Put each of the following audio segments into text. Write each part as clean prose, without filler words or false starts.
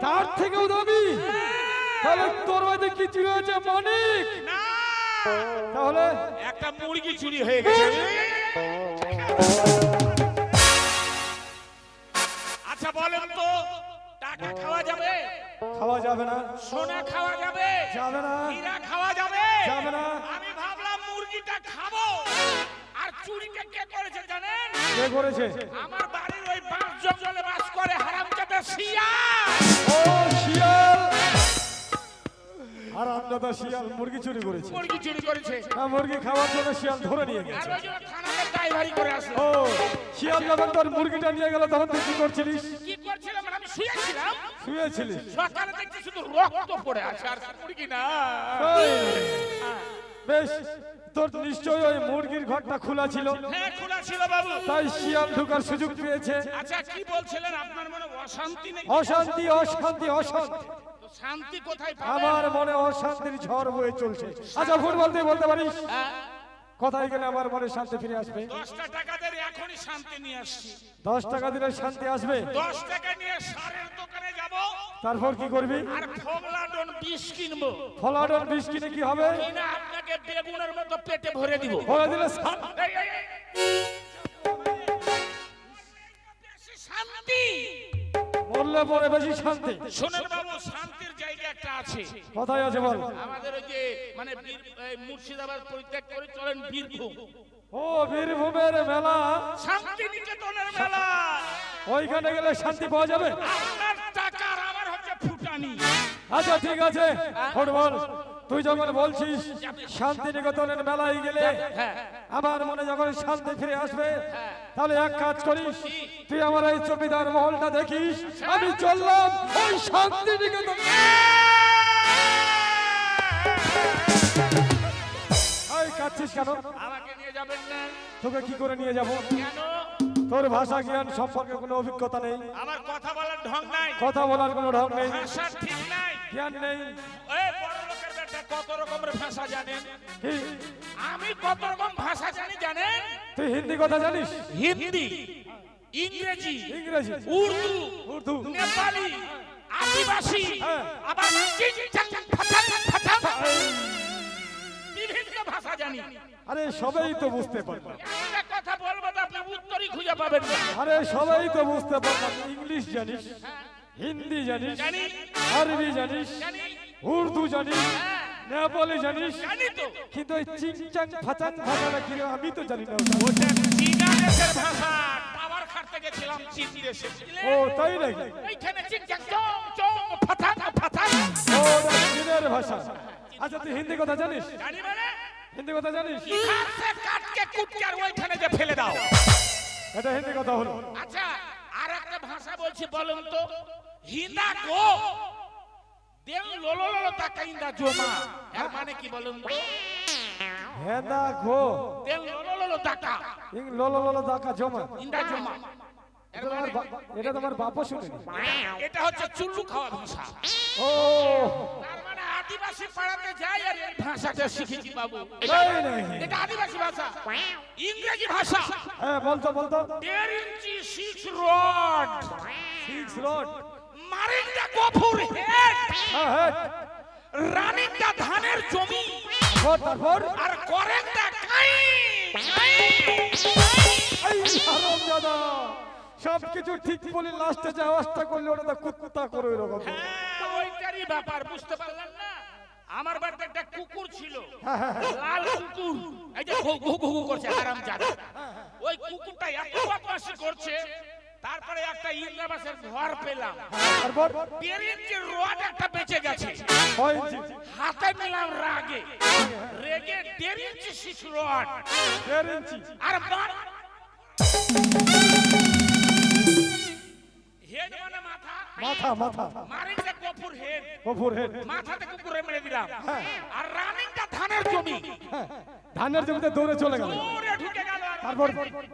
তার থেকেও দামি? তাহলে তোর মধ্যে কি চুরি হয়েছে মানিক? না, তাহলে একটা মুরগি চুরি হয়ে গেছে। আচ্ছা বলেন তো, টাকা খাওয়া যাবে? খাওয়া যাবে না। সোনা খাওয়া যাবে? যাবে না। হীরা খাওয়া যাবে? যাবে না। আমি ভাবলাম মুরগিটা খাবো। আর চুরিটা কে করেছে জানেন? কে করেছে? আমার বাড়ির ওই বাঁশ জঙ্গলে বাস করে হারামজাদা শিয়াল। ও শিয়াল! হারামজাদা শিয়াল মুরগি চুরি করেছে। মুরগি চুরি করেছে। হ্যাঁ, মুরগি খাওয়ার জন্য শিয়াল ধরে নিয়ে আর গেছে। ওই জন্য থানাতে ড্রাইভারি করে আসলো। ও শিয়াল যখন তোর মুরগিটা নিয়ে গেল তখন তুই কি করছিলিস? কি করছিলাম? আমি শুয়েছিলাম। শুয়েছিলিস? সকালে দেখছি শুধু রক্ত পড়ে আছে, আর মুরগি না। বেশ, তোর নিশ্চয়ই ওই মুরগির ঘরটা খোলা ছিল। হ্যাঁ, খোলা ছিল বাবু। তাই শিয়াল ঢোকার সুযোগ পেয়েছে। আচ্ছা, কি বলছিলেন? আপনার মনে অশান্তি নেই? অশান্তি অশান্তি অশান্তি। তো শান্তি কোথায় পাবেন? আমার মনে অশান্তির ঝড় বয়ে চলছে। আচ্ছা ফুটবল দিয়ে বলতে পারিস হ্যাঁ? কোথায় গেলে আমার মনে শান্তি ফিরে আসবে? 10টা টাকা দিয়ে এখনই শান্তি নিয়ে আসছি। 10 টাকা দিলে শান্তি আসবে? 10 টাকা নিয়ে সারের দোকানে যাব। তারপর কি করবি? আর ফগলাডন বিষ কিনবো। ফলাডন বিষ কিনে কি হবে? কিনা আপনাকে বেগুনের মতো পেটে ভরে দিব। ভরে দিলে এই, এই, এই। বেশি শান্তি। মরলে পরে বেশি শান্তি। শোনেন বাবু, শান্তির জায়গা একটা আছে। কোথায় আছে বল? আমাদের ওই যে মানে মুর্শিদাবাদ পরিত্যাগ করে চলেন বীরভূম। ও বীরভূমের মেলা, শান্তি নিকেতনের মেলা। ওইখানে গেলে শান্তি পাওয়া যাবে? আপনার টাকার আমার হচ্ছে ফুটানি। আচ্ছা ঠিক আছে ফুটবল, তুই যখন বলছিস শান্তিনিকেতনের মেলায় গেলে আমার মনে যখন শান্তি ফিরে আসবে, তাহলে এক কাজ করিস, তুই আমার এই জমিদার মহলটা দেখিস, আমি চললাম ওই শান্তিনিকেতন। এই কাঁদছিস কেন? আমাকে নিয়ে যাবেন না? তোকে কি করে নিয়ে যাব? কেন? তোর ভাষা জ্ঞান সম্পর্কে কোনো অভিজ্ঞতা নেই, আমার কথা বলার ঢং নাই, কথা বলার কোনো ঢং নেই, ভাষা ঠিক নাই, জ্ঞান নেই। এই বড় লোকের বেটা কত রকমের ভাষা জানেন? কি? আমি কত রকম ভাষা জানি জানেন? তুই হিন্দি কথা জানিস? হিন্দি, ইংরেজি, ইংরেজি, উর্দু, উর্দু, নেপালি, আদিবাসী, হ্যাঁ। আবার চিংচাং ফাটাং ফাটাং বিভিন্ন ভাষা জানি। আরে সবাই তো বুঝতে পারবে। একটা কথা বলবো তো আপনি উত্তরই খুঁজে পাবেন না। আরে সবাই তো বুঝতে পারবে। ইংলিশ জানিস, হিন্দি জানিস, জানি, আরবি জানিস, জানি, উর্দু জানিস, নেপালি জানিস, জানি তো। কিন্তু ওই চিংচাং ফাচাং ভাষাটা কি আমি তো জানি না ওটা। ওটা চীনা দেশের ভাষা। টাওয়ার খাটতে গেছিলাম চীন দেশে। ও তাই নাকি? এইখানে চিংচাং চং চং ফাটাং ফাটাং। ও ওটা চীনের ভাষা। আচ্ছা তুই হিন্দি কথা জানিস? জানি মানে হিন্দি কথা জানিস? ইধার সে কাটকে কুটকে আর ওইখানে যে ফেলে দাও। এটা হিন্দি কথা হলো। আচ্ছা, আর একটা ভাষা বলছি বলুন তো। হিন্দা গো দেন লোলো লোলো টাকা ইন্দা জমা। এর মানে কি বলুন তো? হেদা গো দেন লোলো লোলো টাকা ইং লোলো লোলো দাকা জমা। ইন্দা জমা। এর মানে এটা তোমার বাপও শুনেনি? এটা হচ্ছে চুল্লু খাওয়া ভাষা। ও তার মানে আদিবাসী পাড়াতে যাই আর এই ভাষাটা শিখেছি বাবু। তাই নাকি? এটা আদিবাসী ভাষা। ইংরেজি ভাষা। হ্যাঁ বলতো বলতো। 1.5 ইঞ্চি 6 রড 6 রড, মারিং দা গফুর হেড হ্যাঁ হ্যাঁ, রানিং দা ধানের জমি তারপর আর করেন দা কাই কাই। এই হারামজাদা সবকিছু ঠিক বলে লাস্টে যে আওয়াজটা করলে ওটা তো কুত্তা করে এরকম। হ্যাঁ, ওইটারই ব্যাপার, বুঝতে পারলেন না? আমার বাড়িতে একটা কুকুর ছিল, হ্যাঁ, হ্যাঁ, হ্যাঁ। লাল কুকুর। এই যে ঘু ঘু ঘু করছে হারামজাদা। ওই কুকুরটা এত বদমাশি করছে, তারপরে একটা ইন্দ্রাবাসের ঘর পেলাম। তারপর 1.5 ইঞ্চির রড একটা বেঁচে গেছে। 6 ইঞ্চি, হাতে নিলাম রাগে রেগে 1.5 ইঞ্চি 6 রড 1.5 ইঞ্চি, আর হেড মানে মাথা, মাথা মাথা, মারিংটা গফুর হেড, গফুর হেড, মাথাতে কুকুরে মেরে দিলাম। হ্যাঁ। আর রানিংটা ধানের জমি, হ্যাঁ, ধানের জমিতে দৌড়ে চলে গেল। দৌড়ে ঢুকে গেল। আর তারপর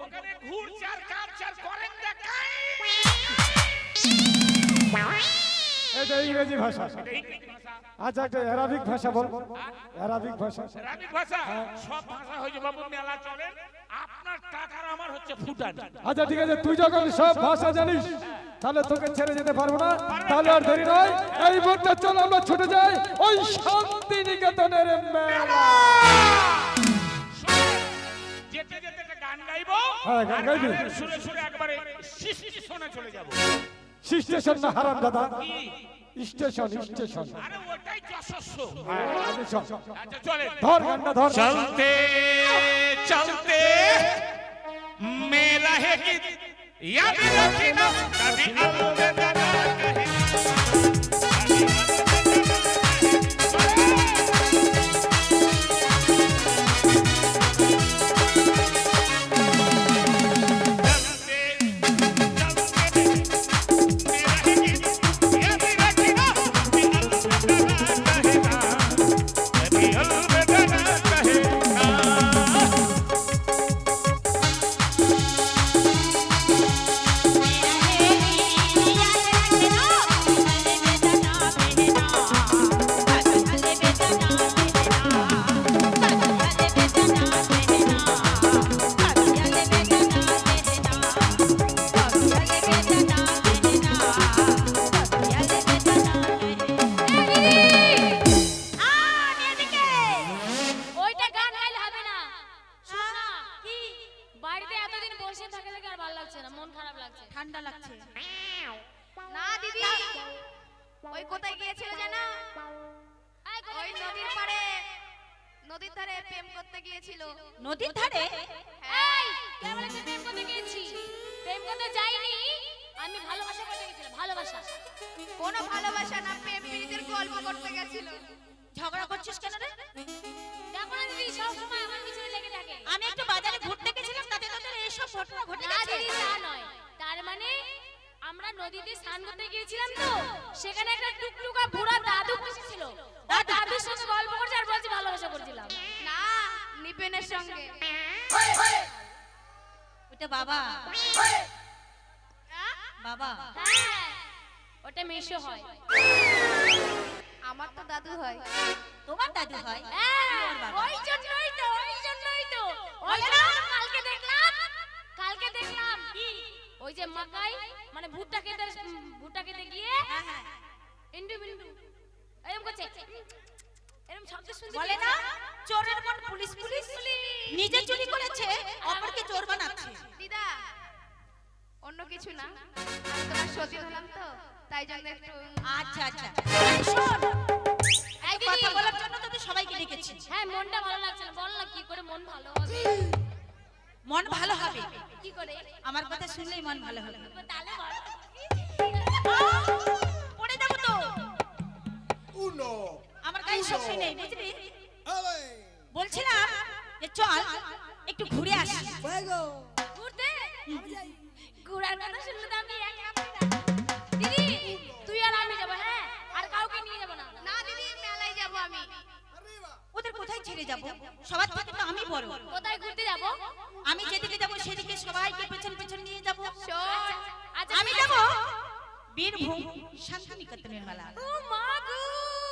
ওখানে ঘুরচার কাপচার করেন দেখাই। এটা ইংরেজি ভাষা। আচ্ছা একটা অ্যারাবিক ভাষা বল। অ্যারাবিক ভাষা, আরবিক ভাষা, সব ভাষা হয়েছে বাবু, মেলা চলে। আপনার টাকার আমার হচ্ছে ফুটানি। আচ্ছা ঠিক আছে, তুই যখন সব ভাষা জানিস তাহলে তোকে ছেড়ে যেতে পারবো না। তাহলে আর দেরি নয়, এই মুহূর্তে চল আমরা ছুটে যাই ওই শান্তিনিকেতনের মেলা। যেতে যেতে একটা গান গাইবো। হ্যাঁ, গান গাইবি। সুরে সুরে একবারে স্টেশনে চলে যাব। স্টেশন না হারাম দাদা, কি স্টেশন স্টেশন। আরে ওটাই যশস্ব। আচ্ছা চলে ধর গানটা ধর। चलते चलते मेरा है कि याद रखना कभी अलविदा ना कहे। ঠান্ডা লাগছে না দিদি। ওই কোথায় গিয়েছিল জানো? ওই নদীর পাড়ে, নদীর ধারে প্রেম করতে গিয়েছিল। নদীর ধারে? হ্যাঁ, কেবল আমি প্রেম করতে গিয়েছি, প্রেম করতে যাইনি, আমি ভালোবাসা করতে গেছিলাম। ভালোবাসা? কোনো ভালোবাসা না, প্রেম প্রীতির গল্প করতে গেছিল। ঝগড়া করছিস কেন রে? দেখো না দিদি, সব সময় আমার পিছনে লেগে থাকে। আমি একটু বাজারে ঘুরতে গেছিলাম, তাতে তোদের এইসব ঘটনা ঘটে গেছে। না দিদি, তা নয়। তার মানে আমরা নদীতে স্নান করতে গিয়েছিলাম, তো সেখানে একটা টুকটুকা বুড়া দাদু বসেছিল। দাদুর সঙ্গে গল্প করছে আর বলছে ভালোবাসা করছিলাম। না, নিপেনের সঙ্গে। ওটা বাবা। বাবা? হ্যাঁ, ওটা মেশো হয়। আমার তো দাদু হয়। তোমার দাদু হয়? ওই জন্যই তো, ওই জন্যই তো। ওই না, কালকে দেখলাম কি ওই যে মাকাই মানে ভুট্টা খেতে গিয়ে ইন্ডু বিন্ডু এরকম করছে, এরকম শব্দ শুনতে বলে না চোরের মন পুলিশ পুলিশ নিজে চুরি করেছে অপরকে চোর বানাচ্ছে। দিদা, অন্য কিছু না, আমি তোমার সতী হলাম তো তাই জন্য একটু। আচ্ছা আচ্ছা, শোন, এই কথা বলার জন্য তো সবাইকে ডেকেছি। হ্যাঁ, মনটা ভালো লাগছে না, বল না কি করে মন ভালো হবে? মন ভালো হবে কি করে? আমার কথা শুনলেই মন ভালো হবে। তাহলে বল, পড়ে যাব তো। Uno. আমার গায়ে শক্তি নেই, বুঝলি? বলছিলাম যে চল একটু ঘুরে আসি। Fuego. ঘুরতে? ঘুরার কথা শুনলে তো আমি এক লাফে যাব। দিদি, তুই আর আমি যাব। হ্যাঁ, আর কাউকে নিয়ে যাব না। না দিদি, মেলায় যাব আমি। ওদের কোথায় ছেড়ে যাব? সবার থেকে তো আমি বড়। কোথায় ঘুরতে যাব? আমি যেদিকে যাব সেদিকে সবাইকে পেছন পেছন নিয়ে যাব। শোন, আচ্ছা, আমি যাব বীরভূম শান্তিনিকেতনের মেলা। ও মা গো,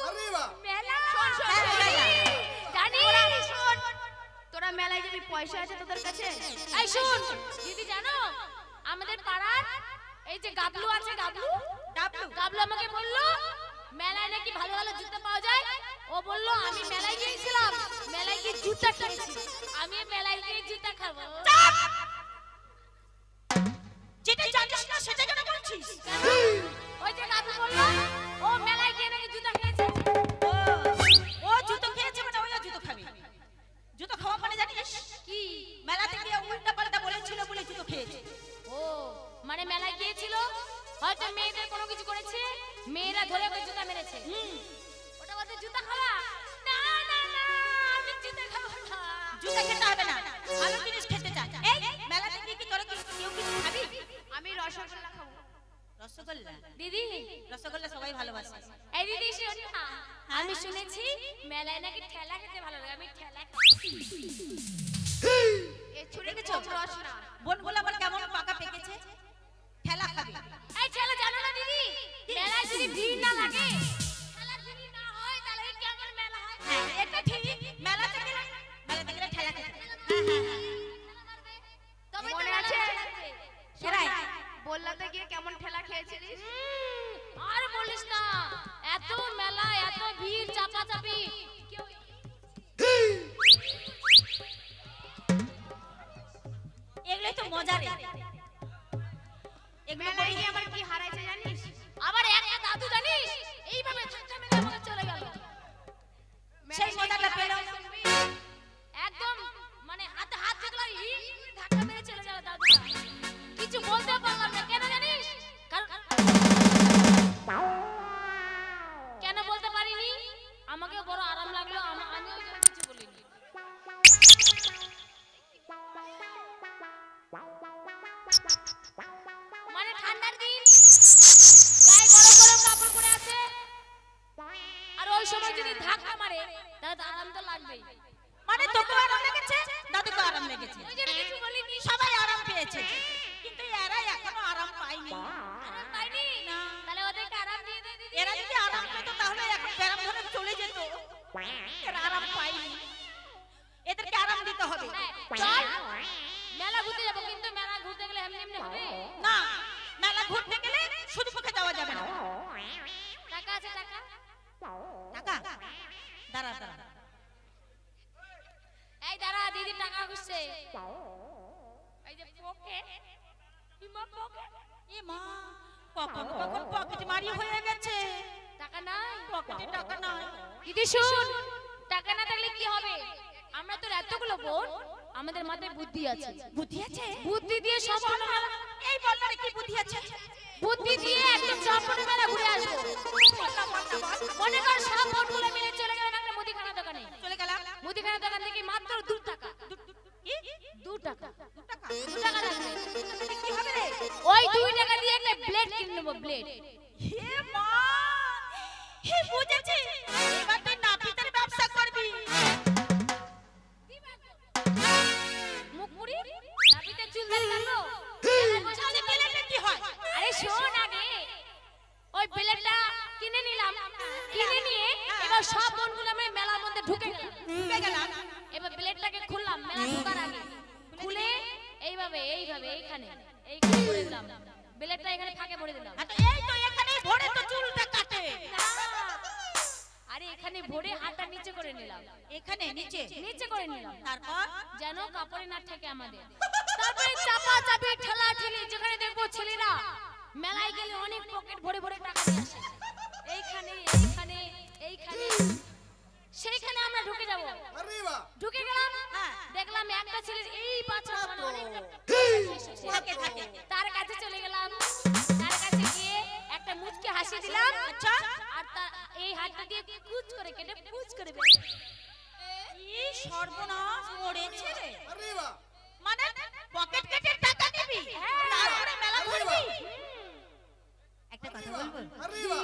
Arriba. মেলা! শোন, শোন, হ্যাঁ, শোন। মেলা। জানি। শোন, তোরা মেলায় যাবি, পয়সা আছে তোদের কাছে? এই শুন দিদি, জানো আমাদের পাড়ার এই যে গাবলু আছে, গাবলু গাবলু আমাকে বললো মেলায় নাকি ভালো ভালো জুতা পাওয়া যায়। ও বললো আমি মেলায় গিয়েছিলাম, মেলায় গিয়ে জুতা কিনেছি। আমি মেলায় গিয়ে জুতা খাবো। যেটা জানিস না সেটা কেন বলছিস? ওই যে গাবলু বললো ও মেলায় গিয়ে নাকি জুতা কিনেছে। ও জুতো খেয়েছে মানে ওই জুতো খাবে। জুতো খাওয়া মানে জানিস কি? মেলাতে গিয়ে উল্টা পাল্টা বলেছিল বলে জুতো খেয়েছে। ও মানে মেলায় গিয়েছিল, হয়তো মেয়েদের কোনো কিছু করেছে, মেয়েরা ধরে ওই জুতা মেরেছে। ওটা বলতে জুতা খাওয়া? না না না, আমি জুতা খাবো না। জুতা খেতে হবে না, ভালো জিনিস খেতে চাই। এই মেলাতে গিয়ে কি তোরা কেউ কিছু খাবি? আমি রসগোল্লা খাবো। রসগোল্লা? দিদি, রসগোল্লা সবাই ভালোবাসে। এই দিদি শোন না, আমি শুনেছি মেলায় নাকি ঠেলা খেতে ভালো লাগে। আমি ঠেলা খাবো। এই ছুরি কম রস না। বোনগুলো আবার কেমন পাকা পেকেছে, ঠেলা খাবে। এই ঠেলা জানো না দিদি, মেলায় যদি ভিড় না লাগে, ঠেলার ভিড় না হয় তাহলে কেমন মেলা হয়? হ্যাঁ, এটা ঠিক। মেলাতে গেলে ঠেলা খেতে। হ্যাঁ হ্যাঁ হ্যাঁ, থাকবেই। মানে তোকে আরাম লেগেছে, দাদুকে আরাম লেগেছে, ওই জন্য কিছু বলিনি। সবাই আরাম পেয়েছে, কিন্তু এরা এখনো আরাম পায়নি। আরাম পাইনি? তাহলে ওদেরকে আরাম দিয়ে দে দিদি। এরা যদি আরাম পেত তাহলে এখন ব্যারাম ধরে চলে যেত। এরা আরাম পায়নি, এদেরকে আরাম দিতে হবে। চল মেলা ঘুরতে যাবো, কিন্তু মেলা ঘুরতে গেলে এমনি এমনি হবে না, মেলা ঘুরতে গেলে শুধু পক্ষে যাওয়া যাবে না। টাকা আছে টাকা? টাকা দাঁড়া দাঁড়া, এই দাঁড়া, দিদি টাকা খুঁজছে। এই যে পকেট, ইমা পকেট। এ মা, কখন কখন পকেট মারি হয়ে গেছে, টাকা নাই পকেটে টাকা নাই। দিদি শুন, টাকা না থাকলে কি হবে? আমরা তো এতগুলো বোন, আমাদের মাথায় বুদ্ধি আছে। বুদ্ধি আছে? বুদ্ধি দিয়ে সব এই বললারে কি বুদ্ধি আছে? বুদ্ধি দিয়ে একদম চম্পটি মেলা ঘুরে আসবো। মনে কর সব বোনগুলো মিলে চলে গেলাম একটা মুদিখানা দোকানে। চলে গেলাম মুদিখানা দোকান থেকে মাত্র 2 টাকা। কি 2 টাকা? 2 টাকা? 2 টাকা লাগবে। কি হবে রে? ওই 2 টাকা দিয়ে একটা ব্লেড কিনে নেবো, ব্লেড। হে মা, হে বুঝেছি, এবার তুই নাপিতের ব্যবসা করবি। মুখপুরি নাপিতের চুল দাড়ি কাটবো। তাহলে প্লেটে কি হয়? আরে শোন আগে, ওই ব্লেডটা কিনে নিলাম, কিনে নিয়ে এবার সব বোনগুলো আমরা মেলার মধ্যে ঢুকে গেলাম। ঢুকে গেলাম, এবার ব্লেডটাকে খুললাম, মেলা ঢোকার আগে খুলে এইভাবে এইখানে ভরে দিলাম, ব্লেডটা এখানে ফাঁকে ভরে দিলাম। আর তো এই তো এখানে ভরে তো চুলটা কাটে। না, আরে এখানে ভরে হাতটা নিচে করে নিলাম, এখানে নিচে নিচে করে নিলাম, তারপর যেন কাপড়ে না ঠেকে আমাদের। তারপরে চাপা চাপি ঠেলা ঠেলি, যেখানে দেখবো ছেলেরা মেলায় গেলে অনেক পকেট ভরে ভরে টাকা নিয়ে আসে, এইখানে এইখানে এইখানে, সেইখানে আমরা ঢুকে যাব। Arriba! ঢুকে গেলাম, হ্যাঁ। দেখলাম একটা ছেলের এই পাঁচটা মানে অনেকটা থাকে থাকে। তার কাছে চলে গেলাম, তার কাছে গিয়ে একটা মুচকে হাসি দিলাম। আচ্ছা, আর তার এই হাতটা দিয়ে কুচ করে কেটে কুচ করে বের করে। কি সর্বনাশ করেছে রে। Arriba! মানে পকেট কেটে টাকা নিবি, তারপরে মেলা ঘুরবি। একটা কথা বলবো, Arriba!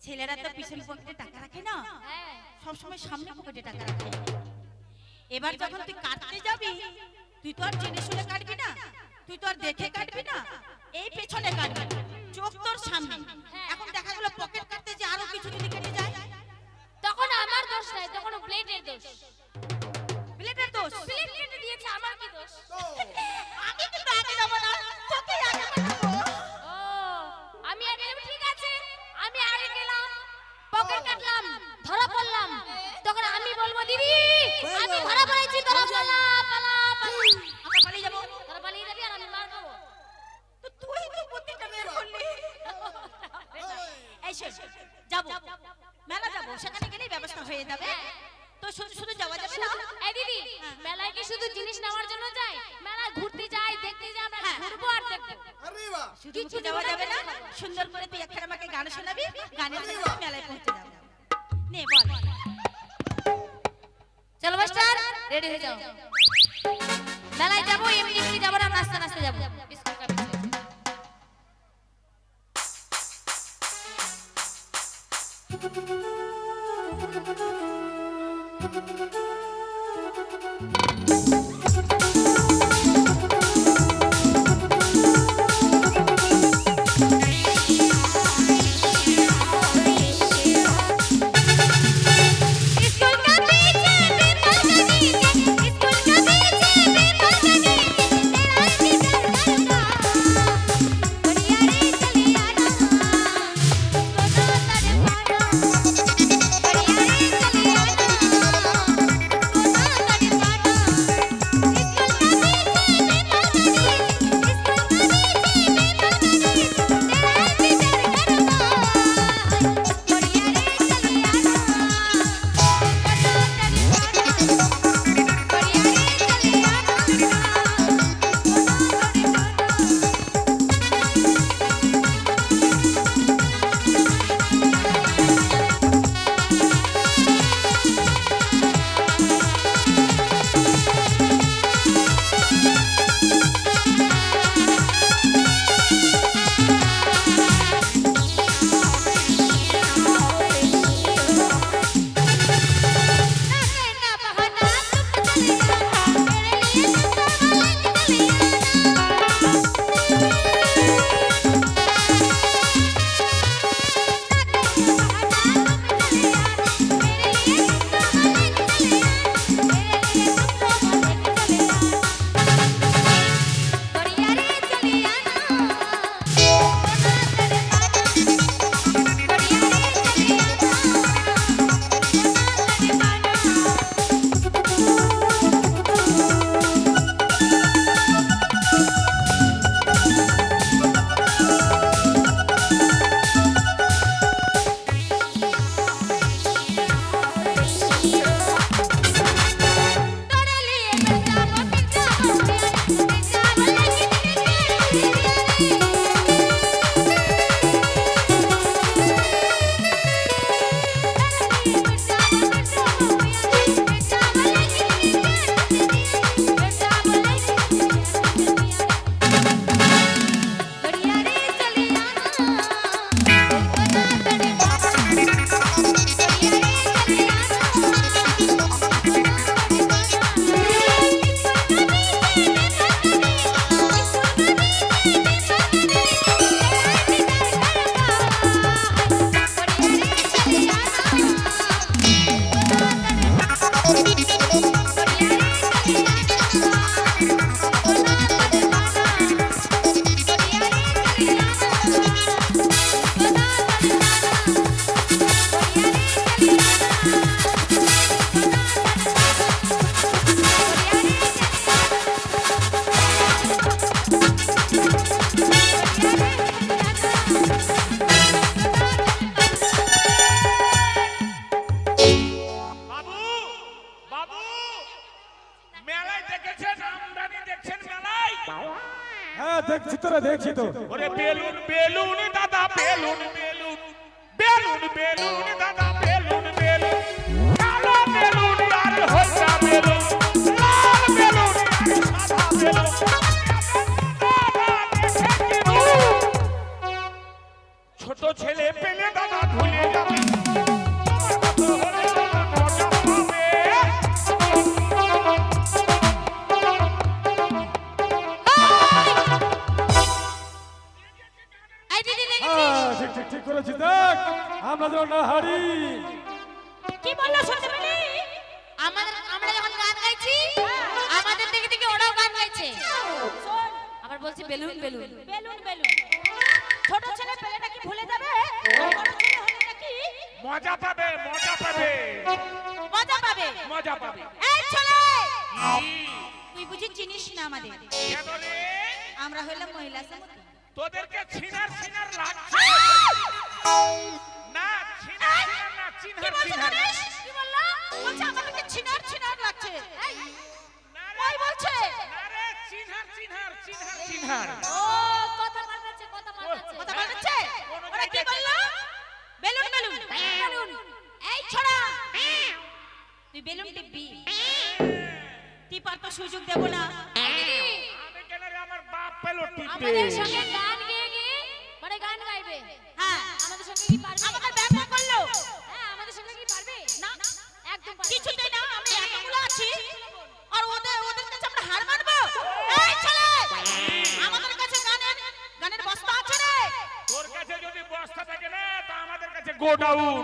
ছেলেরা তো পিছন পকেটে টাকা রাখে না, হ্যাঁ, সবসময় সামনে পকেটে টাকা রাখে। এবার যখন তুই কাটতে যাবি, তুই তো আর জেনে শুনে কাটবি না, তুই তো আর দেখে কাটবি না, এই পেছনে কাটবি, চোখ তোর সামনে। এখন দেখা গেল পকেট কাটতে যে আরো কিছু যদি কেটে যায়, তখন আমার দোষ নাই, তখন ব্লেডের দোষ। প্লেটের দোষ। ব্লেড কেটে দিয়েছে, আমার কি দোষ? আমি কিন্তু আগে যাবো না, তোকে আগে পাঠাবো। ও, আমি আগে গেলাম, ঠিক আছে, আমি আগে গেলাম, পকেট কাটলাম, ধরা পড়লাম, তখন আমি বলবো দিদি আমি ধরা পড়েছি, ধরা পালা পালা পালা। আমরা পালিয়ে যাবো। ধরা পালিয়ে যাবি আর আমি মার খাবো। তো তুই তো বুদ্ধিটা বের করলি। এই শোন, যাবো মেলা যাবো, সেখানে গেলেই ব্যবস্থা হয়ে যাবে। তো শুধু যাওয়া যাবে না। এই দিদি, মেলায় কি শুধু জিনিস নেওয়ার জন্য যাই? মেলায় ঘুরতে যাই, দেখতে যাই, আমরা ঘুরবো আর দেখবো। Arriba! শুধু মুখে যাওয়া যাবে না, সুন্দর করে তুই একটা আমাকে গান শোনাবি, গানের সাথে মেলায় পৌঁছে যাবো। নে বল। চলো মাস্টার, রেডি হয়ে যাও, মেলায় যাবো, এমনি এমনি যাবো না, নাচতে নাচতে যাবো। বিস্কুট খাবি। स्कूल का पीछे पेपर गणित, स्कूल का पीछे पेपर गणित, तेरा टीचर करूँगा, बढ़िया रे चली आना, तुझको ना तड़पाना, बढ़िया रे चली आना, तुझको ना तड़पाना, स्कूल का पीछे ছোট ছেলে পেলে দাদা ভুলে যাবে তোমার মতো হলে দাদা মজা পাবে। এই দিদি দেখেছিস ঠিক ঠিক ঠিক করেছি, দেখ আমরা যেন না হারি। কি বললো শুনতে পেলি? আমরা যখন গান গাইছি আমাদের দেখে দেখে ওরাও গান গাইছে। শোন, আবার বলছি বেলুন বেলুন। Balloon balloon. ছোট ছেলে পেলে নাকি ভুলে যাবে, আর বড় ছেলে হলে নাকি মজা পাবে মজা পাবে মজা পাবে। মজা পাবে। এই ছেলে, কি? তুই বুঝি চিনিস না আমাদের? কেন রে? আমরা হইলাম মহিলা সমিতি। তোদেরকে ছিনার ছিনার লাগছে না, ছিনার ছিনার না, কি চিনহার বলছিস চিনহার। জানিস? কি বললো? বলছে আমাদেরকে ছিনার ছিনার লাগছে। এই, না ওই রে, বলছে। না রে, চিনহার চিনহার চিনহার চিনহার। ও কথা পাল্টাচ্ছে কথা পাল্টাচ্ছে। কথা বলছে? কোনো ওরা কি জায়গায়- বললো? Balloon balloon. বেলুন। এই ছোড়া, তুই বেলুন টিপবি, টিপার তো সুযোগ দেব না। আমি কেন রে, আমার বাপ পেলো টিপে। আমাদের সঙ্গে গান গেয়ে গিয়ে মানে গান গাইবে। হ্যাঁ, আমাদের সঙ্গে কি পারবে? আমাদের ব্যাপার করলো হ্যাঁ আমাদের সঙ্গে কি পারবে? না, একদম পারবে না। কিছুতেই না। আমরা এতগুলো আছি আর ওদের কাছে আমরা হার মানবো? এই ছেলে, আমাদের কাছে গানের বস্তা আছে রে। তোর কাছে যদি বস্তা থাকে না, তা আমাদের কাছে গোডাউন।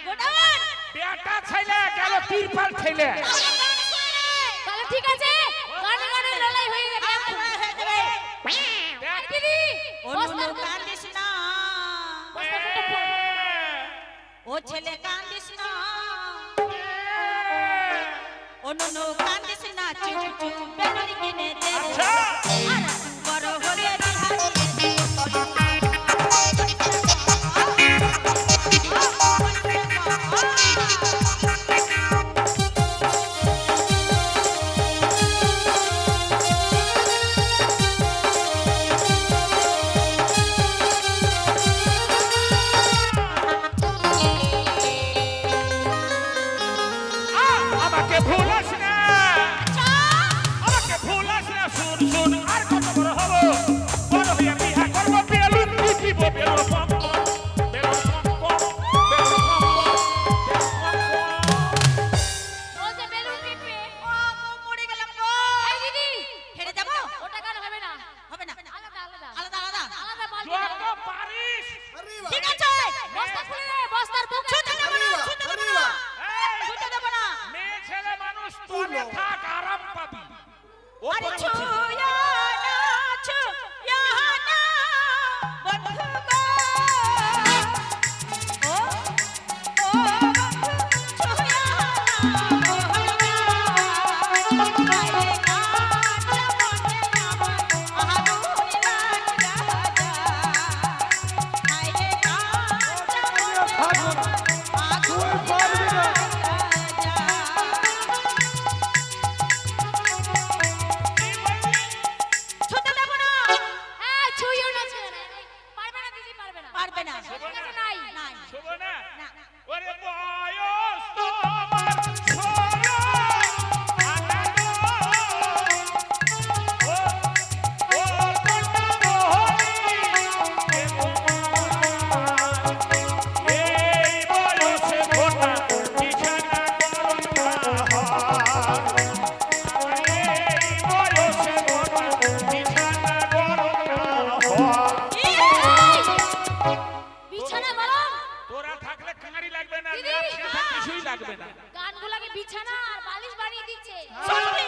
গোডাউন, বেটা ছেলে গেল তিরপাল ছেলে। আমরা গান শুনি রে। তাহলে ঠিক আছে গানে গানে লড়াই হয়ে যাবে। আমার হয়ে যাবে। আর দিদি অনুনু কান্দিস না, ও ছেলে কান্দিস না, অনুনু কান্দিস না, চুপ চুপ বেলুন কিনে দে। আচ্ছা। আর বড় হলে বিহারি আমাকে ভুলাস না, আমাকে ভুলাস না। শুন শুন, আর কত বড় হব, বড় হয়ে বিয়া করব, বেলুন টিপিব, balloon pump balloon pump balloon বলছে বেলুন টিপবে। ও মরে গেলাম গো। এই দিদি হেরে যাবো? ওটা গান হবে না। হবে না, আলাদা আলাদা আলাদা আলাদা। আলাদা পারবে যত না। পারিস। Arriba! ঠিক আছে, বস্তা খুলে দে বস্তার বুক ছুটে দেবো না, ছুটে দেবো না, এই, ছুটে দেবো না। মেয়ে ছেলে মানুষ, তোলে থাক, আরাম পাবি। আরে ওপরে উঠিস। ছুয়া না, ছুয়া না, বন্ধু গো। ও, ও বন্ধু, ছুয়া না, হায়রে কাঁচা মনে আমার আগুন লাগা যায়। হায়রে কাঁচা মনে থাকবো না, আগুন তুই পারবি না। লাগা যায়। ছুটে দেবো না। হ্যাঁ ছুঁইও না ছুঁইও না। পারবে না দিদি পারবে না। পারবে না। ঠিক আছে নাই। নাই। শোভ না? না। ওরে বয়স তোমার ষোলো, আঠারো। ও, ও কন্যামোহনী, এ তোমার। এই বয়সে ঘোটা বিছানা গরম না হয়। এই বয়সে ঘোটা বিছানা গরম না হয়। বিছানা গরম। তোরা থাকলে কাঁড়ি লাগবে না, দিদি, ল্যাপ খেতে কিছুই লাগবে না। গানগুলোকে বিছানা আর বালিশ বানিয়ে দিচ্ছে। সত্যি,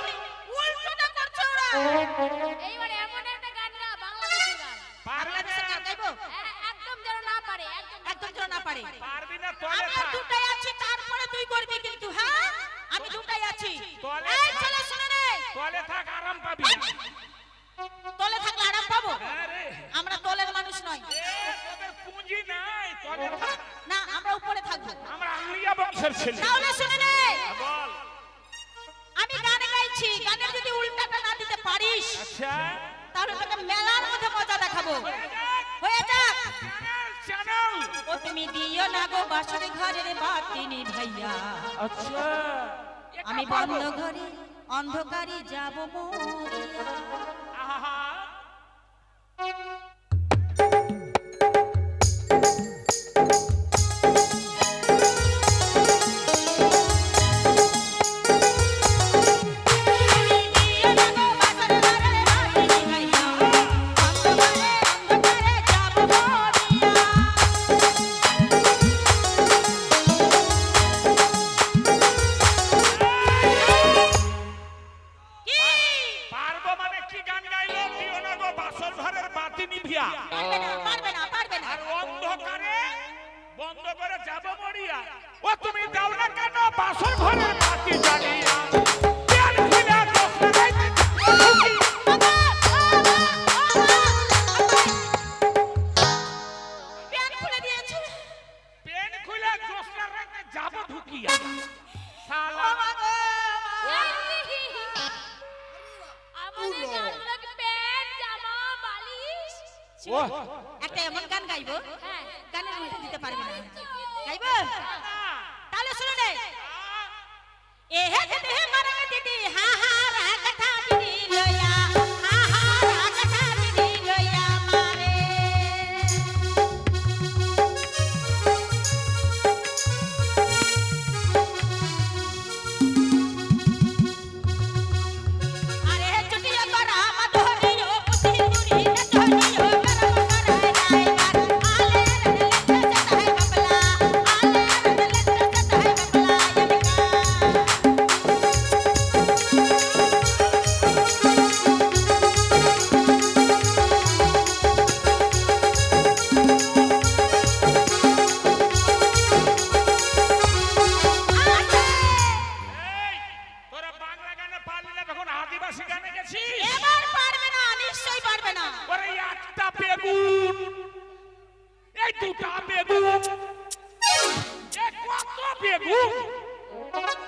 উল্টোটা করছে ওরা। এইবার এমন একটা গান গা বাংলাদেশি গান। পারবি বাংলাদেশে গান না, গাইবো? একদম যেন না পারে একদম। একদম যেন না পারে। পারবি না, তলে আমি থাক। দুটাই আছি, তারপরে তুই করবি কিন্তু, হ্যাঁ? আমি দুটাই আছি। তলে এই থাক। ছেলে শুনে রে, তলে থাক, আরাম পাবি না। তলে থাকলে আরাম পাবো? হ্যাঁ রে। আমরা তলের মানুষ নই। এ, তোদের পুঁজি নাই, তলে থাক। না, আমরা উপরে থাকবো। আমরা আংলিয়া বংশের ছেলে। তাহলে শুনে রে, বল। আমি গান গাইছি, গানের যদি উল্টাটা না দিতে পারিস, আচ্ছা, তাহলে তোকে মেলার মধ্যে মজা দেখাবো। হয়ে যাক। হয়ে যাক। Channel, channel. ও তুমি দিও না গো বাসর ঘরের বাতি ভাইয়া, আচ্ছা আমি বন্ধ ঘরে অন্ধকারে যাব মরিয়া। আহা, অন্ধকারে বন্ধ করে যাব মরিয়া ও তুমি দাও না কেন বাসর ঘরের বাতি জ্বালিয়া পেন খুলে দোষ লাগাইতে প্যান খুলে দিয়েছে পেন খুলে দোষ লাগাইতে যাব ঢুকিয়া শালা আমাদের গানটাকে প্যান্ট জামা বালিশ ও একটা এমন গান গাইবো হ্যাঁ গানের উল্টো দিতে পারবে না গাইবো তাহলে শুনে নে এ হে দিদি মারা দিদি হা হা রাগটা দিদি লয়া হা হা রাগটা দিদি লয়া মারে আরে চটিয়া করা মাধুরী ও পুতি মুরি না চটিয়া গরম করায় রাইবার আলে রে লেতে যাতা है बबला आले रे লেতে যাতা है बबला এই তোরা বাংলা গানে পারলি না তখন আদিবাসী গানে গেছিস এবার পারবে না নিশ্চয়ই পারবে না ওরে একটা বেগুন এই দুটা বেগুন এ কত বেগুন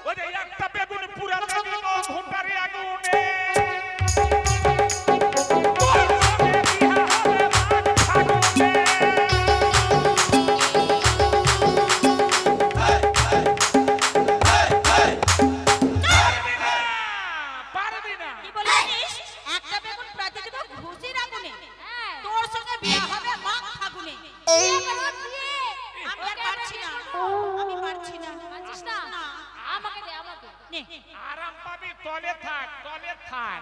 ওরে একটা বেগুন পুরা বেগুন ঘুমটারে আগুনে তোর সঙ্গে বিয়া হবে মাঘ ফাগুনে। পারবি না, পারবি না। কি বলিস একটা বেগুন প্রাতি দেব ঘুষির আগুনে হ্যাঁ তোর সঙ্গে বিয়ে হবে মাঘ ফাগুনে বিয়ে করো বিয়ে আমি আর পারছি না আমি পারছি না পারছিস না আমাকে দে আমাকে নে আরাম পাবি তলে থাক তলে থাক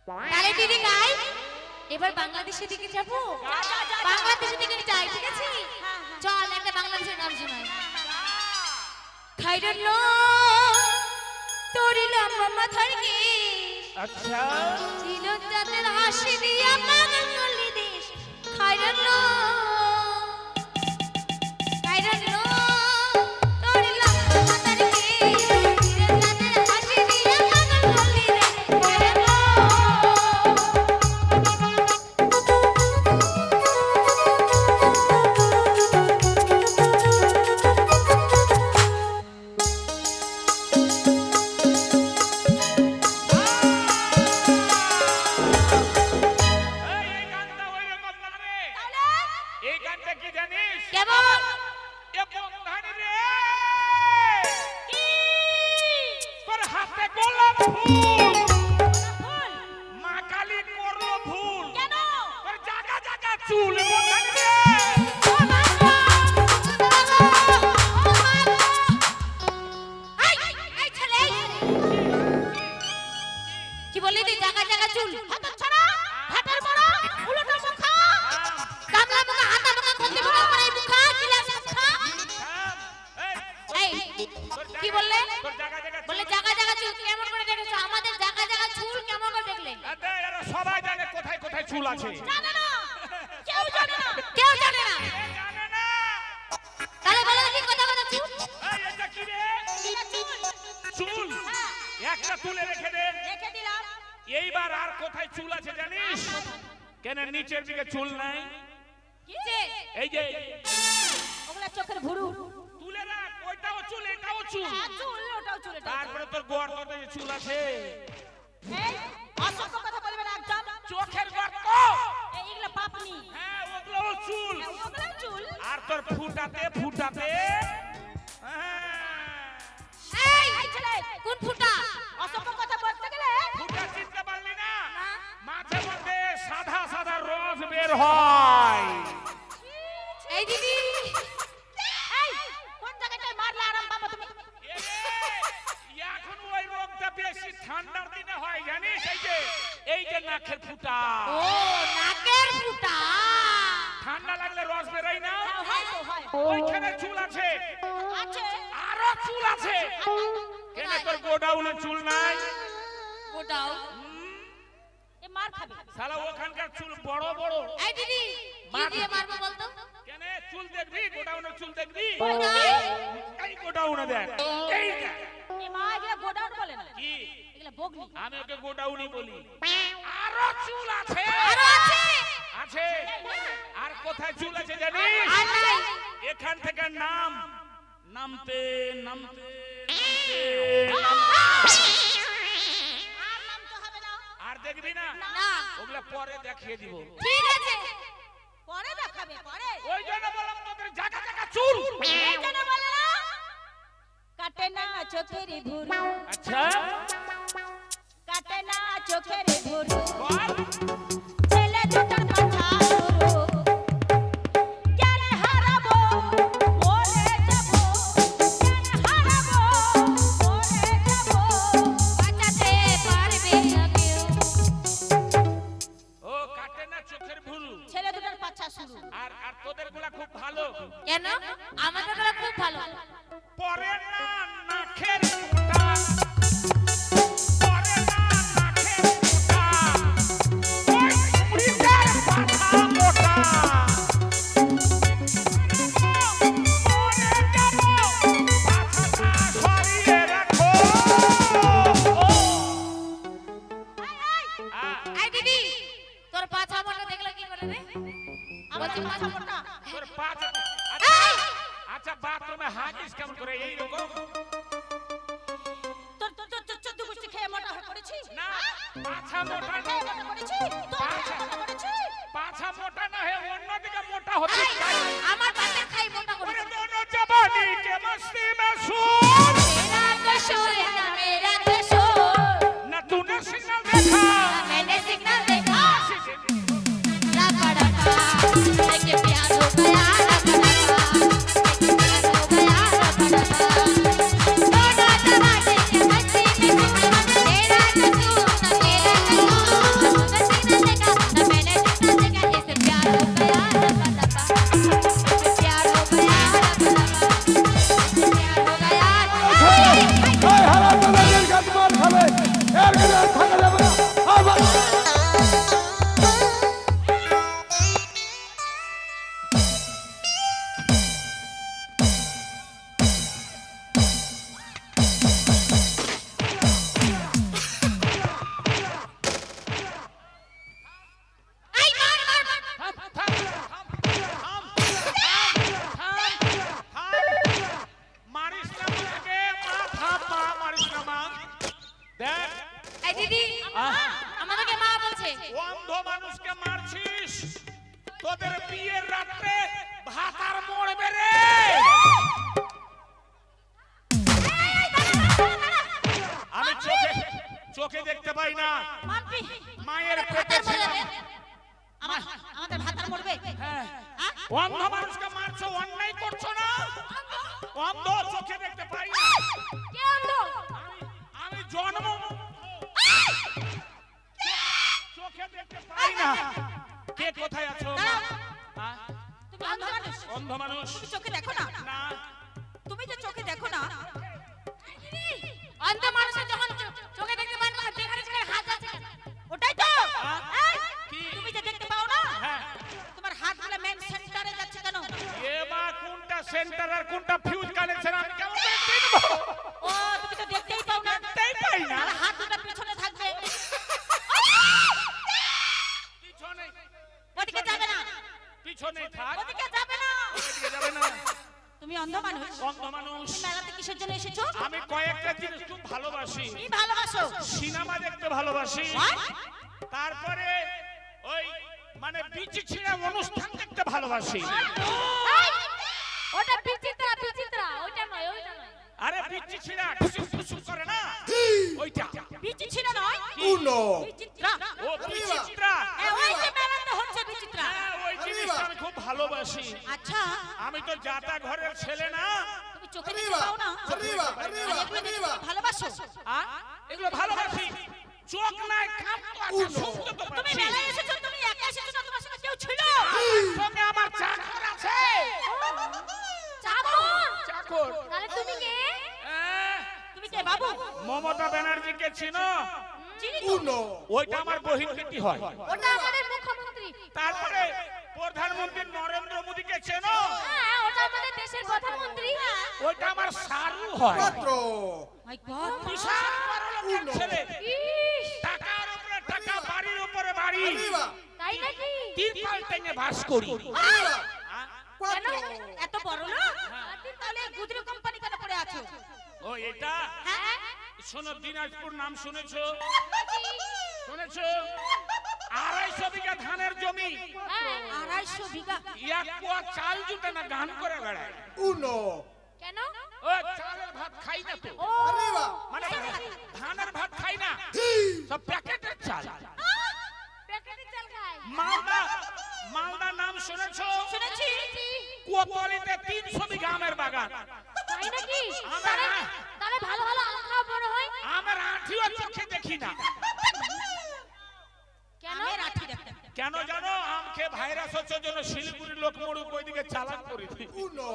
তাহলে দিদি গাই এবার বাংলাদেশের দিকে যাব বাংলাদেশের দিকে যাই ঠিক আছে চল একটা বাংলাদেশের গান শোনাই খাইরল তোরিলাম মাথার কি আচ্ছা ছিল তাদের হাসি দিয়া পাগল করলি দেশ খাইরল খাইরল তোরিলাম মাথার কি ছিল তাদের হাসি দিয়া পাগল করলি দেশ খাইরল এই গানটা ওইরকম না রে এই গানটা কি জানিস কেমন এ বন্ধন রে তোর হাতে গোলাপ ফুল মা কালী করলো ভুল কেন তোর জায়গা জায়গা চুল বন্ধন রে কি বললি তুই জায়গা জায়গা চুল হাত ছড়া হাতের বড় উল্টো মুখা গামলা মুখা হাতা মুখা কন্দি মুখা কড়াই মুখা গিলাস মুখা এই এই কি বললে তোর জায়গা জায়গা বললে জায়গা জায়গা চুল কেমন করে দেখেছো আমাদের জায়গা জায়গা চুল কেমন করে দেখলে আরে এরা সবাই জানে কোথায় কোথায় চুল আছে জানে না কেউ জানে না কেউ জানে না এ জানে না তাহলে বলো কি কথা কথা চুল এই এটা কি রে চুল একটা তুলে রেখে দে রেখে দিলাম এইবার আর কোথায় চুল আছে জানিস কেন নিচের দিকে চুল নাই কিছে এই যে ওগুলা চোখের ভুরু তুলে রাখ ওইটাও চুল এটাও চুল চুল ওটাও চুল এটাও চুল। তারপরে তোর গর্তে যে চুল আছে এই অসভ্য কথা বলবে না একদম চোখের গর্ত এইগুলা পাপনি হ্যাঁ ওগুলোও চুল ওগুলা চুল আর তোর ফুটাতে ফুটাতে এই ছেলে কোন ফুটা অসভ্য কথা বলতে গেলে ফুটা চিনতে পারলি না মাঝে মধ্যে সাদা সাদা রস বের হয় এই দিদি এই কোন জায়গাটায় মারলে আরাম পাবো তুমি এখন ওই রোগটা বেশি ঠান্ডার দিনে হয় জানিস এই যে নাকের ফুটা ও নাকের ফুটা ঠান্ডা লাগলে রস বেরোয় না হয় তো হয় ওইখানে চুল আছে আছে আরো চুল আছে কেন তোর গোডাউনে চুল নাই ওটাও এ মার খাবে শালা ওখানকার চুল বড় বড় এই দিদি দিয়ে মারবো বলতো? কেন চুল দেখবি? গোডাউনের চুল দেখবি? কোথায়? এই গোডাউনে দেখ, এই দেখ। এ মা এগুলা গোডাউন বলে না, কি? এগুলা বগলি। আমি ওকে গোডাউনই বলি। আরো চুল আছে? আরো আছে? আছে। আর কোথায় চুল আছে জানিস? আর নাই। এখান থেকে নাম নামতে নামতে আর নাম তো হবে না। আর দেখবি না? না। ওগুলা পরে দেখিয়ে দিব। ঠিক আছে। পরে দেখাবে, পরে। ওই জন্য বললাম তোদের জায়গা জায়গা চুল। এই জন্য বলে না, কাটে না চোখের ভুরু, আচ্ছা কাটে না চোখের ভুরু, বল। ছেলে দুটার পাছা ধরো, কেন হারাবো মরে যাবো, কেন হারাবো মরে যাবো, বাঁচাতে পারবে না কেউ। ও কাটে না চোখের ভুরু। ছেলে দুটার পাছা শুরু। আর আর তোদের গুলা খুব ভালো। কেন? আমাদের গুলো খুব ভালো। পরে না নাখের মোটা, পরে না নাখের মোটা, ওই মুড়িটার পাঠা মোটা। পরে যাবো, পাঠাটা সরিয়ে রাখো। এই দিদি, তোর পাছা মোটা দেখলে কি করে রে? আমার পাছা মোটা। তোর পাঠা আচ্ছা আচ্ছা বাথরুমে হাগিস কেমন করে এইরকম? তোর তোর তোর তোর চোদ্দ গোষ্ঠী খেয়ে মোটা হয়ে পড়েছি না পাছা মোটা না, খেয়ে মোটা করেছি, তোর খেয়ে মোটা করেছি। পাছা মোটা না হয়ে অন্যদিকে মোটা হতে চাই। আমার পাছা খাই মোটা করে। अरे दोनों जवानी के मस्ती में सूर, मेरा कसूर है ना मेरा कसूर, न तूने सिग्नल देखा, ना मैंने सिग्नल देखा। रखा लेके प्यार हो गया, रखा प्यार हो गया, रखा दोनों जवानी के मस्ती में मेरा कसूर ना मेरा कसूर, ना सिग्नल देखा ना मैंने सिग्नल देखा, इसे प्यार हो गया, रखा प्यार हो गया, रखा प्यार हो गया। এই হারাম দাদাদের কাছে মার খাবে, এর কাছে আর থাকা যাবে না। আবার এই মার মার মার। থাম থাম থাম থাম, মারিস না আমাকে, মাথা মারিস না মা। দেখ এই দিদি, আমাদেরকে মা বলছে। অন্ধ মানুষকে মারছিস, তোদের বিয়ের রাত্রে ভাতার মরবে রে। আমি চোখে চোখে দেখতে পাই না, মাম্পি, মায়ের পেটে ছিলাম। আমাদের ভাতার মরবে। হ্যাঁ, অন্ধ মানুষকে মারছো, অন্যায় করছো না? অন্ধ, চোখে দেখতে পাই না। কে অন্ধ? আমি জন্ম চোখে দেখতে পাই না। কে কোথায় আছো? হ্যাঁ? তুমি অন্ধ মানুষ, অন্ধ মানুষ তুমি চোখে দেখো না, না, তুমি যে চোখে দেখো না, অন্ধ মানুষের যখন চোখে দেখতে পায় না, যেখানে যেখানে হাত আছে কেন? ওটাই তো। এই, কি? তুমি যে দেখতে পাও না, হ্যাঁ। তোমার হাতগুলো মেন সেন্টারে যাচ্ছে কেন? এ মা, কোনটা সেন্টার আর কোনটা ফিউজ কানেকশন আমি কেমন করে চিনবো? ও, তুমি তো দেখতেই পাও না, দেখতেই পাই না। আর হাত দুটো পিছনে থাকবে। পিছনে ওদিকে যাবে না, পিছনে থাক, ওদিকে যাবে না। ওদিকে যাবে না। তুমি অন্ধ মানুষ, অন্ধ মানুষ। তুমি মেলাতে কিসের জন্য এসেছো? আমি কয়েকটা জিনিস খুব ভালোবাসি। কি ভালোবাসো? সিনেমা দেখতে ভালোবাসি, What? তারপরে ওই মানে বিচি ছিঁড়া অনুষ্ঠান দেখতে ভালোবাসি। এই, ওটা বিচিত্রা বিচিত্রা, ওইটা নয় ওইটা নয়। আরে বিচি ছিঁড়া ঠুসুস ঠুসুস করে না, ওইটা। বিচি ছিল নয়, Uno. বিচিত্রা। ও বিচিত্রা। ওই যে মেলাতে হচ্ছে বিচিত্রা। হ্যাঁ, ওই জিনিসটা আমি খুব ভালোবাসি। আচ্ছা, আমি তো জাতা ঘরের ছেলে না। তুমি চোখে দেখতে পাও না, Arriba, আর arriba, এগুলো দেখে arriba. তুমি ভালোবাসো। এগুলো ভালোবাসি। চোখ নাই, কান তো আছে, শুনতে তো তুমি পাচ্ছি। মেলায় এসেছো, তুমি একা এসেছো না, তোমার সঙ্গে কেউ ছিল? সঙ্গে আমার চাকর আছে। চাকর? চাকর। তাহলে তুমি কে? তুমি কে বাবু? মমতা ব্যানার্জিকে চিনো? চিনি তো। Uno. ওইটা আমার বহিন বেটি হয়। ওটা আমাদের মুখ্যমন্ত্রী। তারপরে প্রধানমন্ত্রী ওইটা আমার সারু হয়। cuatro, মাই গড বিশাল বড়লোকের Uno. ছেলে, ইস, টাকার উপরে টাকা, বাড়ির উপরে বাড়ি, arriba, তাই নাকি? তিরপাল টেনে বাস করি। arriba, হ্যাঁ? cuatro, এত বড় না তাহলে গুজরি কোম্পানি কেন পড়ে আছো? ও এটা হ্যাঁ শোনো, দিনাজপুর নাম শুনেছো? শুনেছো? 250 বিঘা ধানের জমি, হ্যাঁ, 250 বিঘা। এক পোয়া চাল জুটে না, গান করে বেড়ায়। uno, কেন? ও চালের ভাত খাই না তো, ও, arriba, মানে ধানের ভাত খাই না, সব প্যাকেটের চাল। প্যাকেটের চাল খায়। মালদা নাম শুনেছো? শুনেছি। কোতোয়ালিতে 300 বিঘা আমের বাগান। তাই নাকি? আমার তাহলে ভালো ভালো আম খাওয়া বড় হয়। আমের আঁঠিও চোখে দেখি না। কেন? আমের আঠি দেখতে। কেন জানো? আম খেয়ে ভাইরাস হচ্ছে জন্য শিলিগুড়ির লোক মরুক ওইদিকে চালান করে দিই। uno,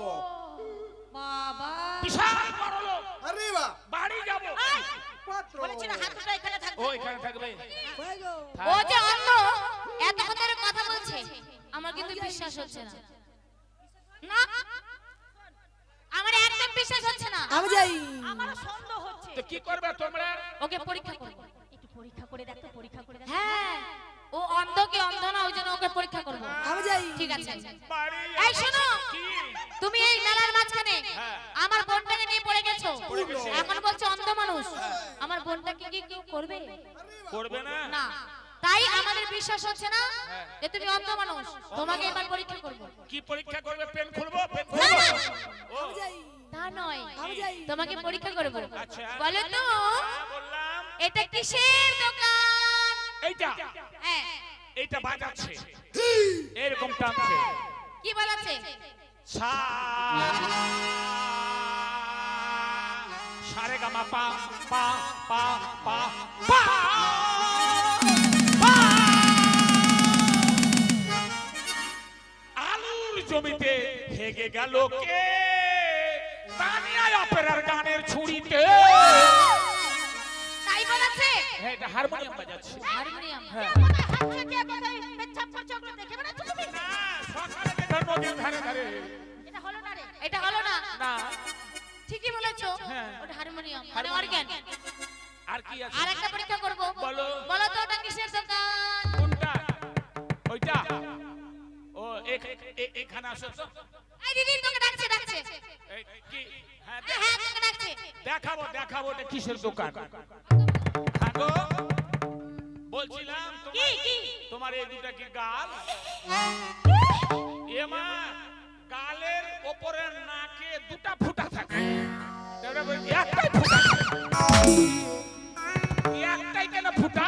বাবা বিশাল বড় লোক, arriba, বাড়ি যাব। cuatro, বলেছি না হাত দুটো এখানে থাকবে। ও এখানে থাকবে। ও যে অন্ধ, এত কথা কথা বলছে, আমার কিন্তু বিশ্বাস হচ্ছে না। না, আমার একদম বিশ্বাস হচ্ছে না। আমারও সন্দেহ হচ্ছে। তো কি করবে তোমরা? ওকে পরীক্ষা করব। একটু পরীক্ষা করে দেখো, পরীক্ষা করে দেখো। হ্যাঁ, ও অন্ধ কি অন্ধ না, ওই জন্য ওকে পরীক্ষা করব। ঠিক আছে। বাড়ি এই শোনো, কি? তুমি এই মেলার মাঝখানে হ্যাঁ। আমার বোনটাকে নিয়ে পড়ে গেছো। পড়ে গেছি। এখন বলছো অন্ধ মানুষ, আমার বোনটাকে কি কেউ করবে? করবে না? না, তাই আমাদের বিশ্বাস হচ্ছে না যে তুমি অন্ধ মানুষ। তোমাকে এবার পরীক্ষা করব। কি পরীক্ষা করবে? পেন খুলবো? পেন না, খুলবো? না। ও তা নয়, তোমাকে পরীক্ষা করব। আচ্ছা। বলো তো, হ্যাঁ, বললাম এটা কিসের দোকান? এইটা হ্যাঁ, এইটা বাজাচ্ছে, এরকম টানছে। কি বলাছে? সা সারে গামা পা পা পা পা পা পা। আলুর জমিতে হেগে গেল কে? তানিয়া অপেরার গানের ছুরিতে। তাই বলাছে? হ্যাঁ, এটা হারমোনিয়াম বাজাচ্ছে। হারমোনিয়াম। হ্যাঁ। হাত থেকে কোথায় পেচ্ছাপ করছো ওগুলো দেখে বেড়াচ্ছো তুমি? না, সকালে দেখার নদীর ধারে ধারে। এটা হলো না রে। এটা হলো না। না, ঠিকই বলেছো। হ্যাঁ। ওটা হারমোনিয়াম, মানে অর্গান। আর কি আছে? আর একটা পরীক্ষা করব। বলো। বলো তো ওটা কিসের দোকান? কোনটা? ওইটা? ও এখানে আসো তো। এই দিদি তোকে ডাকছে, ডাকছে। এই কি? হ্যাঁ, হ্যাঁ, তোকে ডাকছে। দেখাবো দেখাবো এটা কিসের দোকান। হ্যাঁ গো, বলছিলাম কি কি? তোমার এই দুটা কি গাল? এমা, গালের ওপরের নাকে দুটা ফুটা থাকে, তাহলে বলি একটাই ফুটা থাকে। একটাই কেন ফুটা?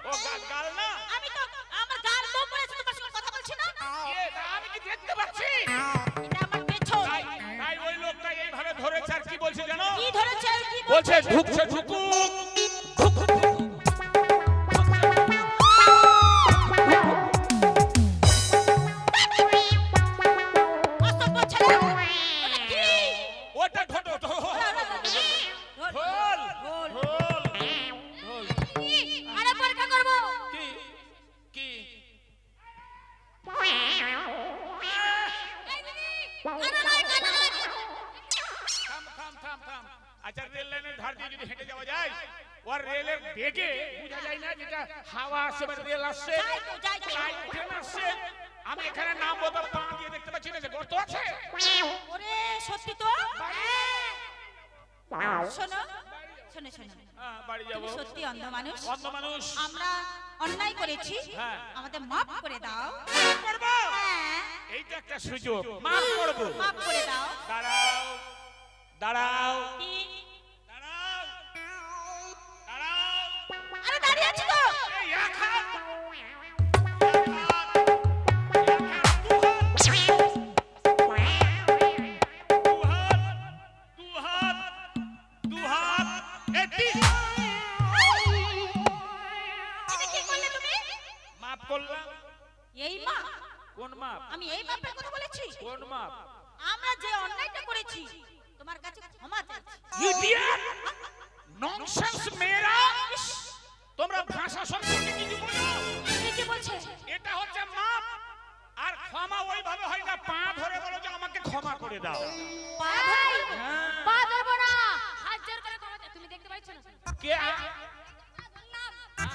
ও গাল না? আমি তো আমার গাল তো পড়েছে, তোমার সঙ্গে কথা বলছি না। আমি কি দেখতে পাচ্ছি? এটা আমার পেছন। তাই তাই ওই লোকটা এইভাবে ধরেছে। আর কি বলছে জানো? কি ধরেছে? কি বলছে ঢুকছে ঢুকুক। অসভ্য ছেলে। ওটা কি? ওটা ঢোটো ঢোল ঢোল ঢোল। আরে পরীক্ষা করব। কি কি? এই দিদি, কানা নয়, কানা নয়। থাম থাম থাম থাম। আচ্ছা, রেল লাইনের ধার দিয়ে যদি হেঁটে যাওয়া যায়, ওর রেলের বেগে বোঝা যায় না যেটা হাওয়া আসছে বা রেল আসছে, যাই তো, যাই তো। লাইন ট্রেন আসছে। আমি এখানে নাম বলতে পা দিয়ে দেখতে পাচ্ছি না যে গর্ত আছে। ওরে সত্যি তো? শোনো শোনো শোনো, হ্যাঁ, বাড়ি যাবো। তুমি সত্যি অন্ধ মানুষ। অন্ধ মানুষ। আমরা অন্যায় করেছি, হ্যাঁ। আমাদের মাফ করে দাও। মাফ করবো? হ্যাঁ, এইটা একটা সুযোগ, মাফ করবো। মাফ করে দাও। দাঁড়াও দাঁড়াও কি? দাঁড়াও দাঁড়াও। আরে দাঁড়িয়ে আছি তো। এই এক হাত, এক হাত, দু হাত, দু হাত, এই তিন। এটা কি করলে তুমি? মাফ করলাম। এই মাপ? কোন মাপ? আমি এই মাপের কথা বলেছি? কোন মাপ? আমরা যে অন্যায়টা করেছি তোমার কাছে ক্ষমা চাইছি। ইডিয়েট, ননসেন্স মেয়েরা, তোমরা ভাষা সম্পর্কে কিছু বলো। তুমি কি বলছে? এটা হচ্ছে মাপ। আর ক্ষমা ওইভাবে হয় না, পা ধরে বলো যে আমাকে ক্ষমা করে দাও। পা ধরে হ্যাঁ। পা ধরবো না, হাত জোর করে ক্ষমা চাই। তুমি দেখতে পাচ্ছ না? কে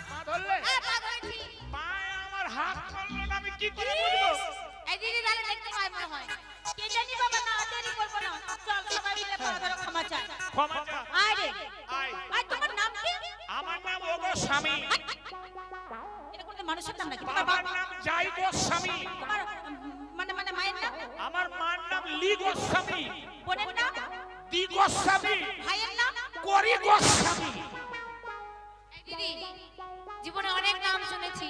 পা ধরলে? পা ধরেছি। পায়ে আমার হাত ধরলো না, আমি কি করে বুঝবো? এই দিদি তাহলে দেখতে পাই মনে হয়। কে জানি বাবা, না দেরি করবো না, চল সবাই মিলে পা ধরে ক্ষমা চাই। ক্ষমা চা। আয় রে, আয়। আয়, তোমার নাম কি? আমার নাম ওগো স্বামী। এটা কোনো মানুষের নাম নাকি? তোমার বাবার বাবা, নাম জয় গোস্বামী। তোমার মানে মায়ের নাম? আমার মার নাম লি গোস্বামী। বোনের নাম? দি গোস্বামী। ভাইয়ের নাম? করি গোস্বামী। এই দিদি, জীবনে অনেক নাম শুনেছি,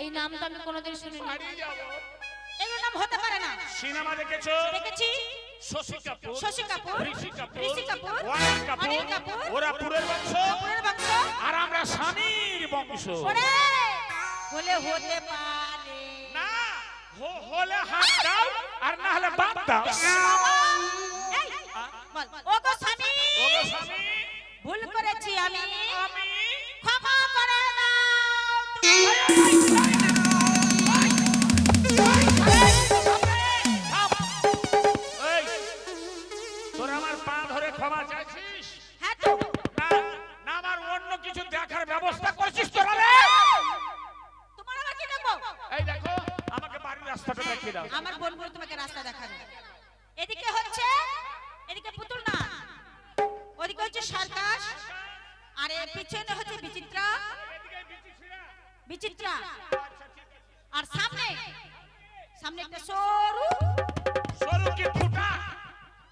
এই নাম তো আমি কোনোদিন শুনিনি। হারিয়ে যাবো। এগুলো নাম হতে পারে না। সিনেমা দেখেছো? দেখেছি। শশী কাপুর, শশী কাপুর, ঋষি কাপুর, ঋষি কাপুর, অনিল অনিল কাপুর, কাপুর, ওরা পুরের বংশ, কাপুরের বংশ। আর আমরা স্বামীর বংশ। ওরে, হলে হতে পারে। না, হলে হাত দাও আর না হলে বাদ দাও। এই, বল, ওগো স্বামী, ওগো স্বামী, ভুল করেছি আমি, আমি ক্ষমা করে দাও। এই, তোরা আমার পা ধরে ক্ষমা চাইছিস? হ্যাঁ তো, না, না আমার অন্য কিছু দেখার ব্যবস্থা করছিস তোরা রে? তোমার আবার কি দেখবো? এই দেখো, আমাকে বাড়ির রাস্তাটা দেখিয়ে দাও। আমার বোন বলে তোমাকে রাস্তা দেখাবে। এদিকে হচ্ছে, এদিকে পুতুল না, ওদিকে হচ্ছে সার্কাস, আর এর পিছনে হচ্ছে বিচিত্রা, বিচিত্রা, আর সামনে সামনে একটা সরু, সরু কি ফুটা?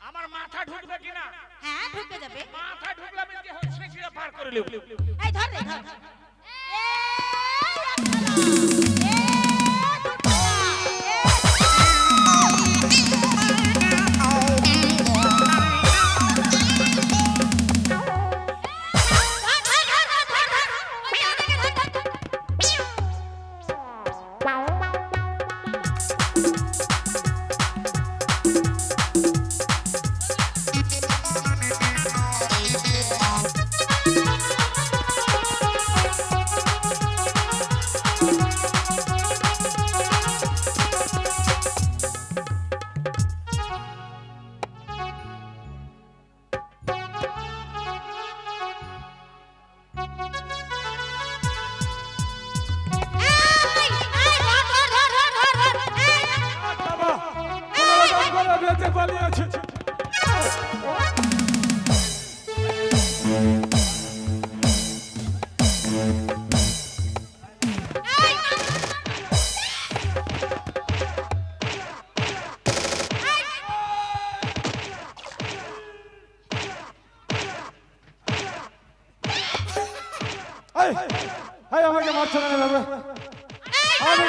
আমার মাথা ঢুকবে কিনা? হ্যাঁ ঢুকে যাবে। মাথা ঢুকলে আমি কি হচ্ছে সেটা পার করে নেব। এই ধর রে, ধর। বাবা, কোনোরকম করে বেঁচে পালিয়েছে। এই, এই আমাকে মারছো না বাবা। আমি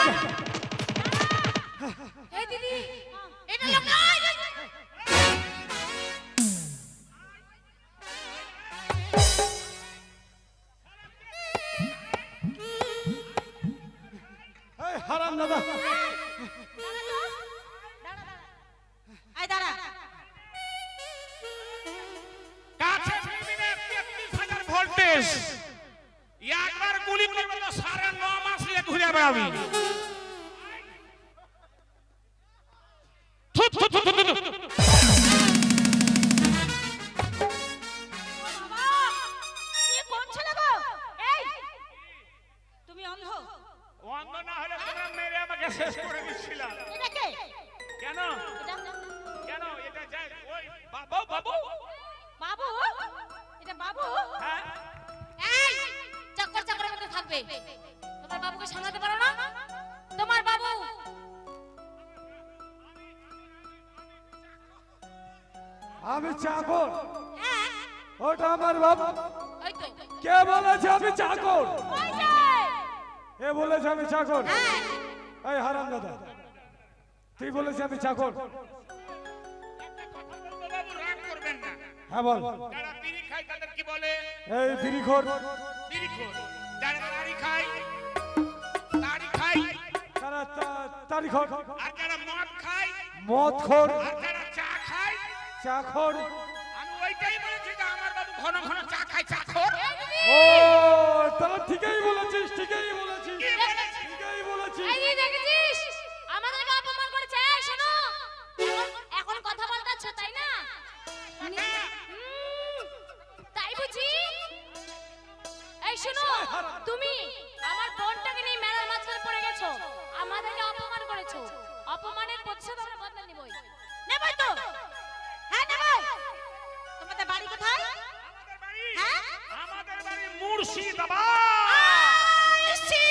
এই দিদি, এটা লোক নয়। এই হারাম দাদা, এই দাঁড়া, কাছে মিনিটে 33,000 ভোল্টেজ। একবার গুলি করবে তো 9.5 মাস নিয়ে ঘুরে বেড়াবি। থু, থু, থু, থু, থু, থু। বাবা, এ কোন ছেলে গো? এই, তুমি অন্ধ? অন্ধ না হলে তোমরা মেরে আমাকে শেষ করে দিচ্ছিল। এটা কে? কেন? এটা কেন? এটা যায় ওই বাবু বাবু। বাবু? এটা বাবু? হ্যাঁ, এই, চাকর চাকরের মধ্যে থাকবে। তোমার বাবুকে সামলাতে পারো না? তোমার বাবু আমি চাকর। হ্যাঁ, ওটা আমার বাবা। ওই তো। কে বলেছে আমি চাকর? ওই যে। এ বলেছে আমি চাকর। হ্যাঁ, এই হারাম দাদা, তুই বলেছিস আমি চাকর? বাবু রাগ করবেন না। হ্যাঁ বল। যারা বিড়ি খায় তাদের কি বলে? এই বিড়িখোর, বিড়িখোর। যারা তাড়ি খায়, তাড়ি খায়। তারা তারিখর, আর যারা মদ খায়, মদখোর, আর যারা চা খায়। চাখর। আমি ওইটাই বলেছি যে আমার বাবু ঘন ঘন চা খায়, চা খোর। ও তারা ঠিকই বলেছিস, ঠিকই বলেছিস, কি বলেছি? ঠিকই বলেছিস। এই যে দেখেছিস? আমাদেরকে অপমান করেছে। এই শোনো, এখন কথা সাথে আমরা বদলা নিবই। নেবই তো? হ্যাঁ নেবই। তোমাদের বাড়ি কোথায়? আমাদের বাড়ি হ্যাঁ? আমাদের বাড়ি মুর্শিদাবাদ। আইসি!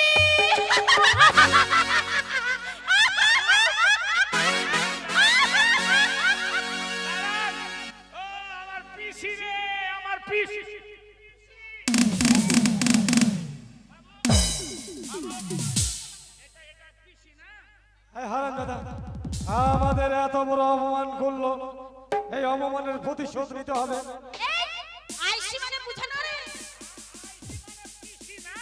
ও আমার পিসি রে, আমার পিসি। এটা পিসি না? এই হারান দাদা, আমাদের এত বড় অপমান করলো, এই অপমানের প্রতিশোধ নিতে হবে। এই, আইসি মানে বুঝা না রে? পিসি না?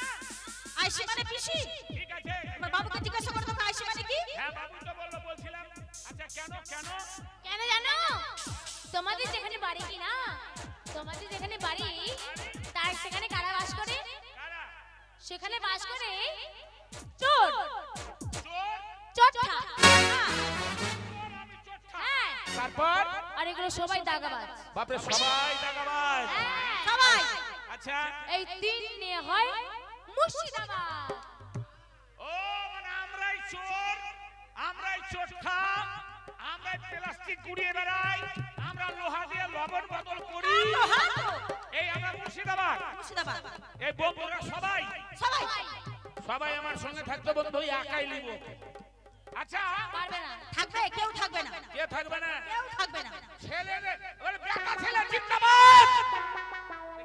আইসি মানে পিসি? ঠিক আছে। আমার বাবুকে জিজ্ঞাসা করো তো আইসি মানে কি? হ্যাঁ বাবু তো বললো, বলছিলাম। আচ্ছা কেন কেন? কেন জানো? তোমাদের যেখানে বাড়ি কি না, তোমাদের যেখানে বাড়ি তার সেখানে কারা বাস করে? কারা? সেখানে বাস করে চোর, চোর? চোরটা। চোর আমি চোরটা। হ্যাঁ, তারপর? আর এগুলো সবাই দাগাবাজ। বাপরে সবাই দাগাবাজ। হ্যাঁ, সবাই আচ্ছা এই তিন নিয়ে হয় মুর্শিদাবাদ। ও মানে আমরাই চোর, আমরাই চোরটা, আমরাই প্লাস্টিক কুড়িয়ে বেড়াই, আমরা লোহা দিয়ে লবণ বদল করি। লোহা তো। এই আমরা মুর্শিদাবাদ। মুর্শিদাবাদ। এই বন্ধুরা সবাই সবাই সবাই আমার সঙ্গে থাকতে বন্ধু, একাই নিব। আচ্ছা পারবে না। থাকবে, কেউ থাকবে না, কে থাকবে না? কেউ থাকবে না। ছেলে ওরে বেটা ছেলে জিন্দাবাদ।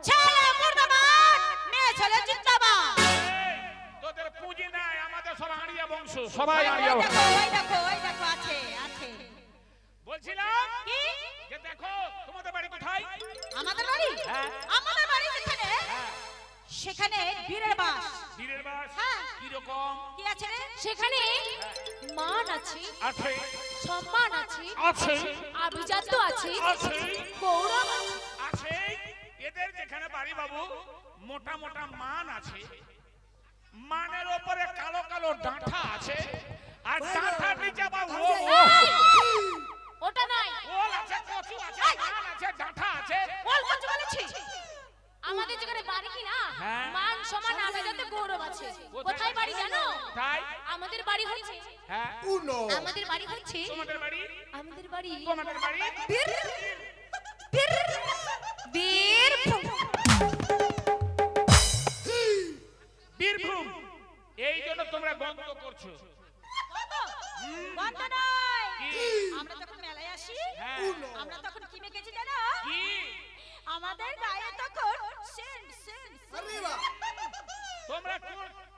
ছেলে মুর্দাবাদ, মেয়ে ছেলে জিন্দাবাদ। এই, তোদের পুঁজি নাই, আমাদের সব আড়িয়া বংশ, সবাই আড়িয়া ওই বংশ। দেখো, ওই দেখো, ওই দেখো, আছে আছে। বলছিলাম কি? যে দেখো তোমাদের বাড়ি কোথায়? আমাদের বাড়ি? হ্যাঁ। আমাদের বাড়ি যেখানে, হ্যাঁ, সেখানে বীরের বাস। বীরের বাস। হ্যাঁ। কি রকম? কি আছে রে? সেখানে মান আছে, আছে সম্মান আছে, আছে আভিজাত্য আছে, আছে গৌরব আছে। আছে। এদের যেখানে বাড়ি বাবু, মোটা মোটা মান আছে, মানের ওপরে কালো কালো ডাঁটা আছে, আর ডাঁটার নিচে বাবু ওটা নয়, ওল আছে, কচু আছে, মান আছে, ডাঁটা আছে। বল কত বলেছি? আমাদের যেখানে বাড়ি কি না, হ্যাঁ। মান সম্মান আভিজাত্য গৌরব আছে। কোথায় বাড়ি জানো? তাই? আমাদের বাড়ি হচ্ছে, হ্যাঁ। Uno. আমাদের বাড়ি হচ্ছে, তোমাদের বাড়ি? আমাদের বাড়ি তোমাদের বাড়ি? বীরভূম। বীরভূম। এই জন্য তোমরা গন্ধ করছো। গন্ধ নয়। কি? আমরা যখন মেলায় আসি, হ্যাঁ। আমরা তখন কি মেখেছি জানো? কি? আমাদের গায়ে তখন সেন্ট সেন্ট। Arriba.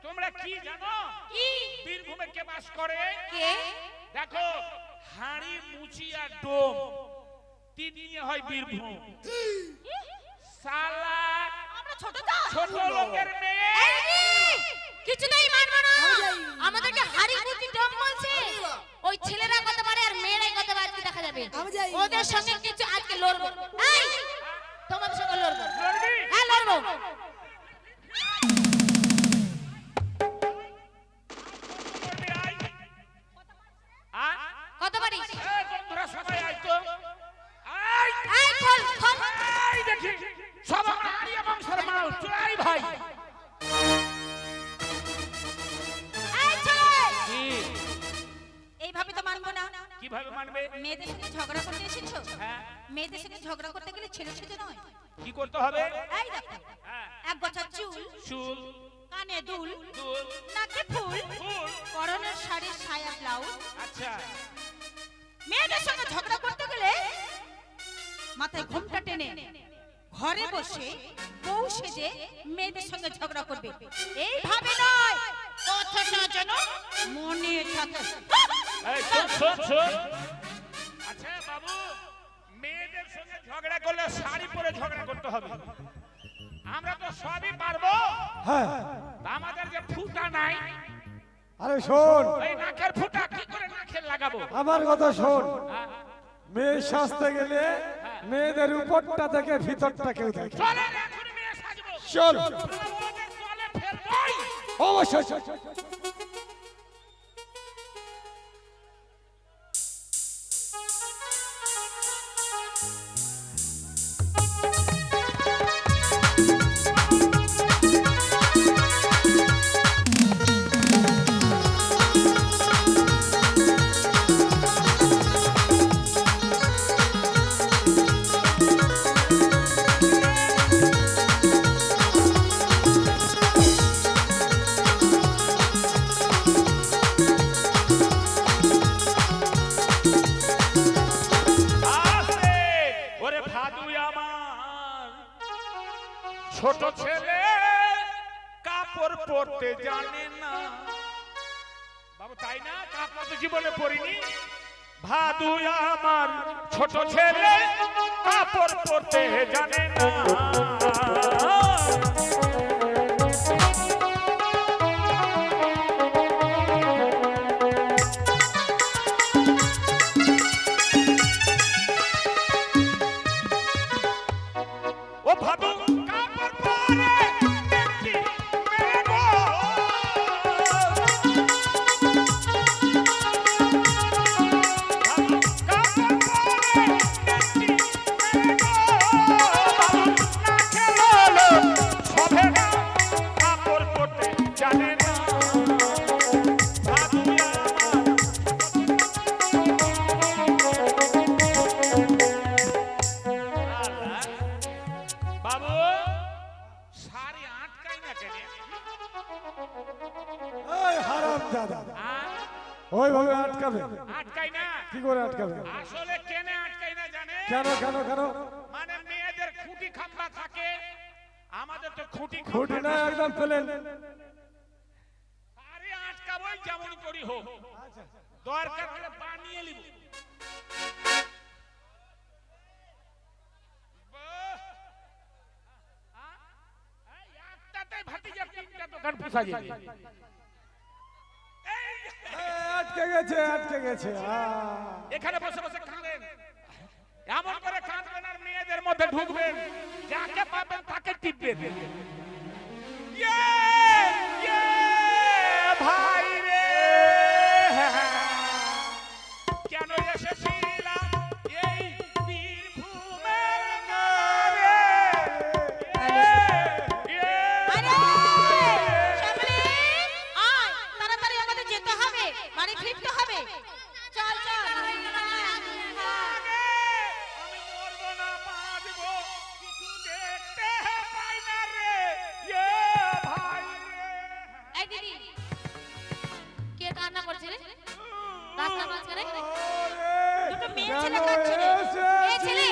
তোমরা কি জানো? কি? বীরভূমে কে বাস করে? কে? দেখো, হাঁড়ি, মুচি আর ডোম, তিন নিয়ে হয় বীরভূম। শালা আমরা ছোট তো। ছোট লোকের মেয়ে। কিছুতেই মানবো না। আমাদেরকে হাড়ি মুচি ডম বলছে। ওই ছেলেরা কত পারে আর মেয়েরাই কত পারে আজকে দেখা যাবে। ওদের সঙ্গে কিছু আজকে লড়বো। এই, তোমাদের সঙ্গে লড়বো। লড়বি? হ্যাঁ লড়বো। লড়বি, আয়। আয়। কত পারি? এই বন্ধুরা সবাই আয় তো। আয়। এই খোল খোল। আয় দেখি। সব আমার হাঁড়ি বংশের মানুষ। চল ভাই। এই ছেলে, কি? এইভাবে তো মানবো না। কিভাবে মানবে? মেয়েদের সঙ্গে ঝগড়া করতে এসেছো? হ্যাঁ। মেয়েদের সঙ্গে ঝগড়া করতে গেলে ছেলে ছেলে নয়। কি করতে হবে? এই দেখো, হ্যাঁ। এক বছর চুল, চুল, কানে দুল, দুল, নাকে ফুল, ফুল। পরনের শাড়ির সায়া ব্লাউজ। আচ্ছা। মেয়েদের সঙ্গে ঝগড়া করতে গেলে মাথায় ঘোমটা টেনে ঘরে বসে বউ সেজে মেয়েদের সঙ্গে ঝগড়া করবে। এইভাবে নয়, কথাটা যেন মনে থাকে। এই শোন শোন শোন। আচ্ছা বাবু, মেয়েদের সঙ্গে ঝগড়া করলে শাড়ি পরে ঝগড়া করতে হবে। আমরা তো সবই পারবো, হ্যাঁ, আমাদের যে ফুটা নাই, আরে শোন, এই নাকের ফুটা কি করে নাকে লাগাবো? আমার কথা শোন। হ্যাঁ। মেয়ে সাজতে গেলে মেয়েদের উপরটা থেকে ভিতরটা কেউ দেখে। চলেন এখন মেয়ে সাজবো। চল। ওদের চলে ফেলবই। অবশ্যই। ছোট ছেলে কাপড় পরতে জানে না। বাবু তাই না? কাপড় তো জীবনে পরিনি। ভাদু আমার ছোট ছেলে কাপড় পরতে জানে না। ও ভাদু কাপড় পরে দেখি মেরে গো। ভাদু কাপড় পরে দেখি মেরে গো। ভাদু না খেলো সবে না কাপড় পরতে জানে না। ভাদু বাবু সারি আটকাই না কেন? এই হারাম দাদা, আ? ওইভাবে আটকাবে? আটকাই না। কি করে আটকাবে? আসলে কেনে আটকাই না জানে? কেন কেন কেন? মানে মেয়েদের খুঁটি খাম্বা থাকে, আমাদের তো খুঁটি খুঁটি না, একদম প্লেন। আরে আটকাবই যেমন করি হোক, দরকার হলে বানিয়ে নিব। একটাতেই ভাতিজা তিনটা দোকান পোষা যাবে। আটকে গেছে, আটকে গেছে। এখানে বসে বসে কাঁদেন, এমন করে কাঁদবেন আর মেয়েদের মধ্যে ঢুকবেন, যাকে পাবেন তাকে টিপবেন। ইয়ে, ইয়ে, ভাই রে, কেন এসেছিলাম এই বীরভূমের নারে? ইয়ে, আরে শ্যামলী, আয় তাড়াতাড়ি আমাদের যেতে হবে, বাড়ি ফিরতে হবে। চল চল। আগে আমি মরবো না বাঁচবো, কিছু দেখতে পাই না রে। ইয়ে, ভাই রে। এই দিদি, কে কান্না করছে রে রাস্তার মাঝখানে? দুটো মেয়ে ছেলে কাঁদছে রে। এই ছেলে,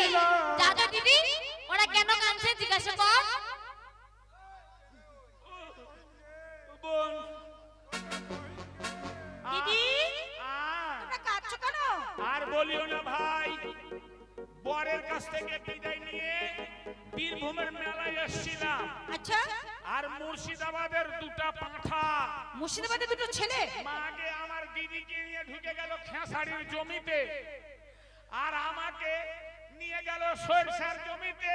দাদা দিদি, ওরা কেন কাঁদছে জিজ্ঞাসা কর। বোন, দিদি আ, তোমরা কাঁদছো কেন? আর বলিও না ভাই, বরের কাছ থেকে বিদায় নিয়ে বীরভূমের মেলায় এসেছিলাম। আচ্ছা, আর মুর্শিদাবাদের দুটা পাঁঠা মুর্শিদাবাদে দুটো ছেলে? মাগে আমার দিদিকে নিয়ে ঢুকে গেল খেসারির জমিতে, আর আমাকে নিয়ে গেল সরষার জমিতে,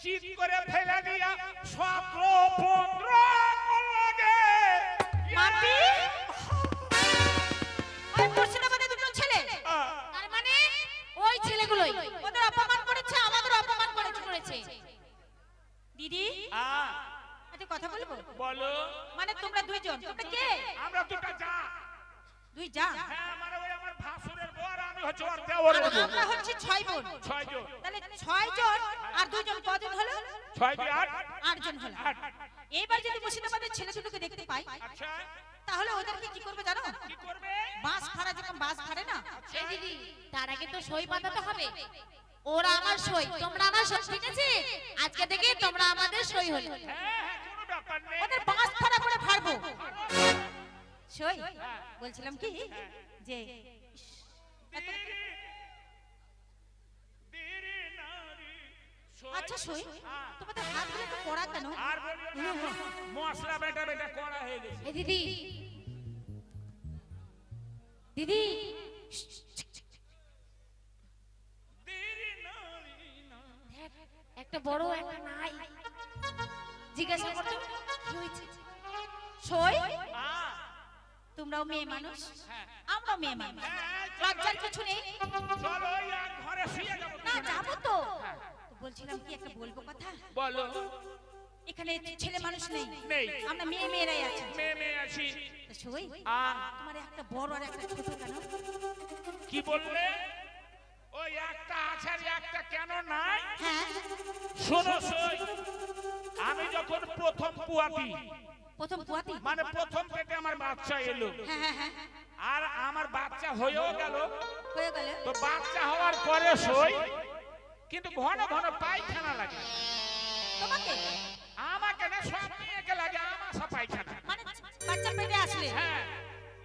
চিৎ করে ফেলে দিয়া 17-15 লাগে। মাপি ওই মুর্শিদাবাদে দুটো ছেলে, তার মানে ওই ছেলেগুলোই ওদের অপমান করেছে, আমাদের অপমান করেছে। দিদি একটা কথা বলবো? বলো। মানে তোমরা দুইজন, তোমরা কে? আমরা দুটা যা। দুই যা? হ্যাঁ, মানে ওই আমার ভাসুরের বর, আমি হচ্ছে ওর দেওরের বউ। আমরা হচ্ছে 6 বোন। 6 জন। তাহলে 6 জন আর দুইজন কজন হলো? 6 দিয়ে 8। 8 জন হলো। এইবার যদি মুর্শিদাবাদের ছেলে দুটোকে দেখতে পাই, আচ্ছা, তাহলে ওদেরকে কি করবে জানো? কি করবে? বাঁশ ফাড়া, যখন বাঁশ ফাড়ে না, এই দিদি, তার আগে তো সই পাতাতে হবে। ওরা আমার সই, তোমরা আমার সই, ঠিক আছে? আজকে থেকে তোমরা আমাদের সই হলো। হ্যাঁ, কোনো ব্যাপার নেই। ওদের বাঁশ ফাড়া করে ফাড়বো। সই বলছিলাম কি যে দিরি নারী সই। আচ্ছা সই, তোমাদের হাতগুলো তো কড়া কেন? আর বলিও না, মশলা বেটা বেটা করা হয়ে গেছে। এই দিদি, দিদি, দিরি নারী না। দেখ, একটা বড় একটা নাই, জিজ্ঞাসা করতো কি হয়েছে। সই, আ, তোমরাও মেয়ে মানুষ, হ্যাঁ। আমরাও মেয়ে মানুষ, হ্যাঁ, লজ্জার কিছু নেই। চলো ওই আর ঘরে শুয়ে যাবো। না যাবো তো। তো বলছিলাম কি একটা বলবো কথা? বলো। এখানে ছেলে মানুষ নেই, নেই। আমরা মেয়েরাই আছি। মেয়ে আছি। তো সই, আ, তোমার একটা বড় আর একটা ছোট কেন? কি বললে? ওই একটা আছে আর একটা কেন নাই? হ্যাঁ, শোনো সই, আমি যখন প্রথম পুয়াতি, প্রথম পুয়াতি? মানে প্রথম পেটে আমার বাচ্চা এলো, হ্যাঁ হ্যাঁ হ্যাঁ, আর আমার বাচ্চা হয়েও গেল। হয়ে গেল। তো বাচ্চা হওয়ার পরে সই, কিন্তু ঘন ঘন পায়খানা লাগে। তোমাকে? সব মেয়েকে লাগে আমাশা পায়খানা। মানে বাচ্চা পেটে আসলে হ্যাঁ,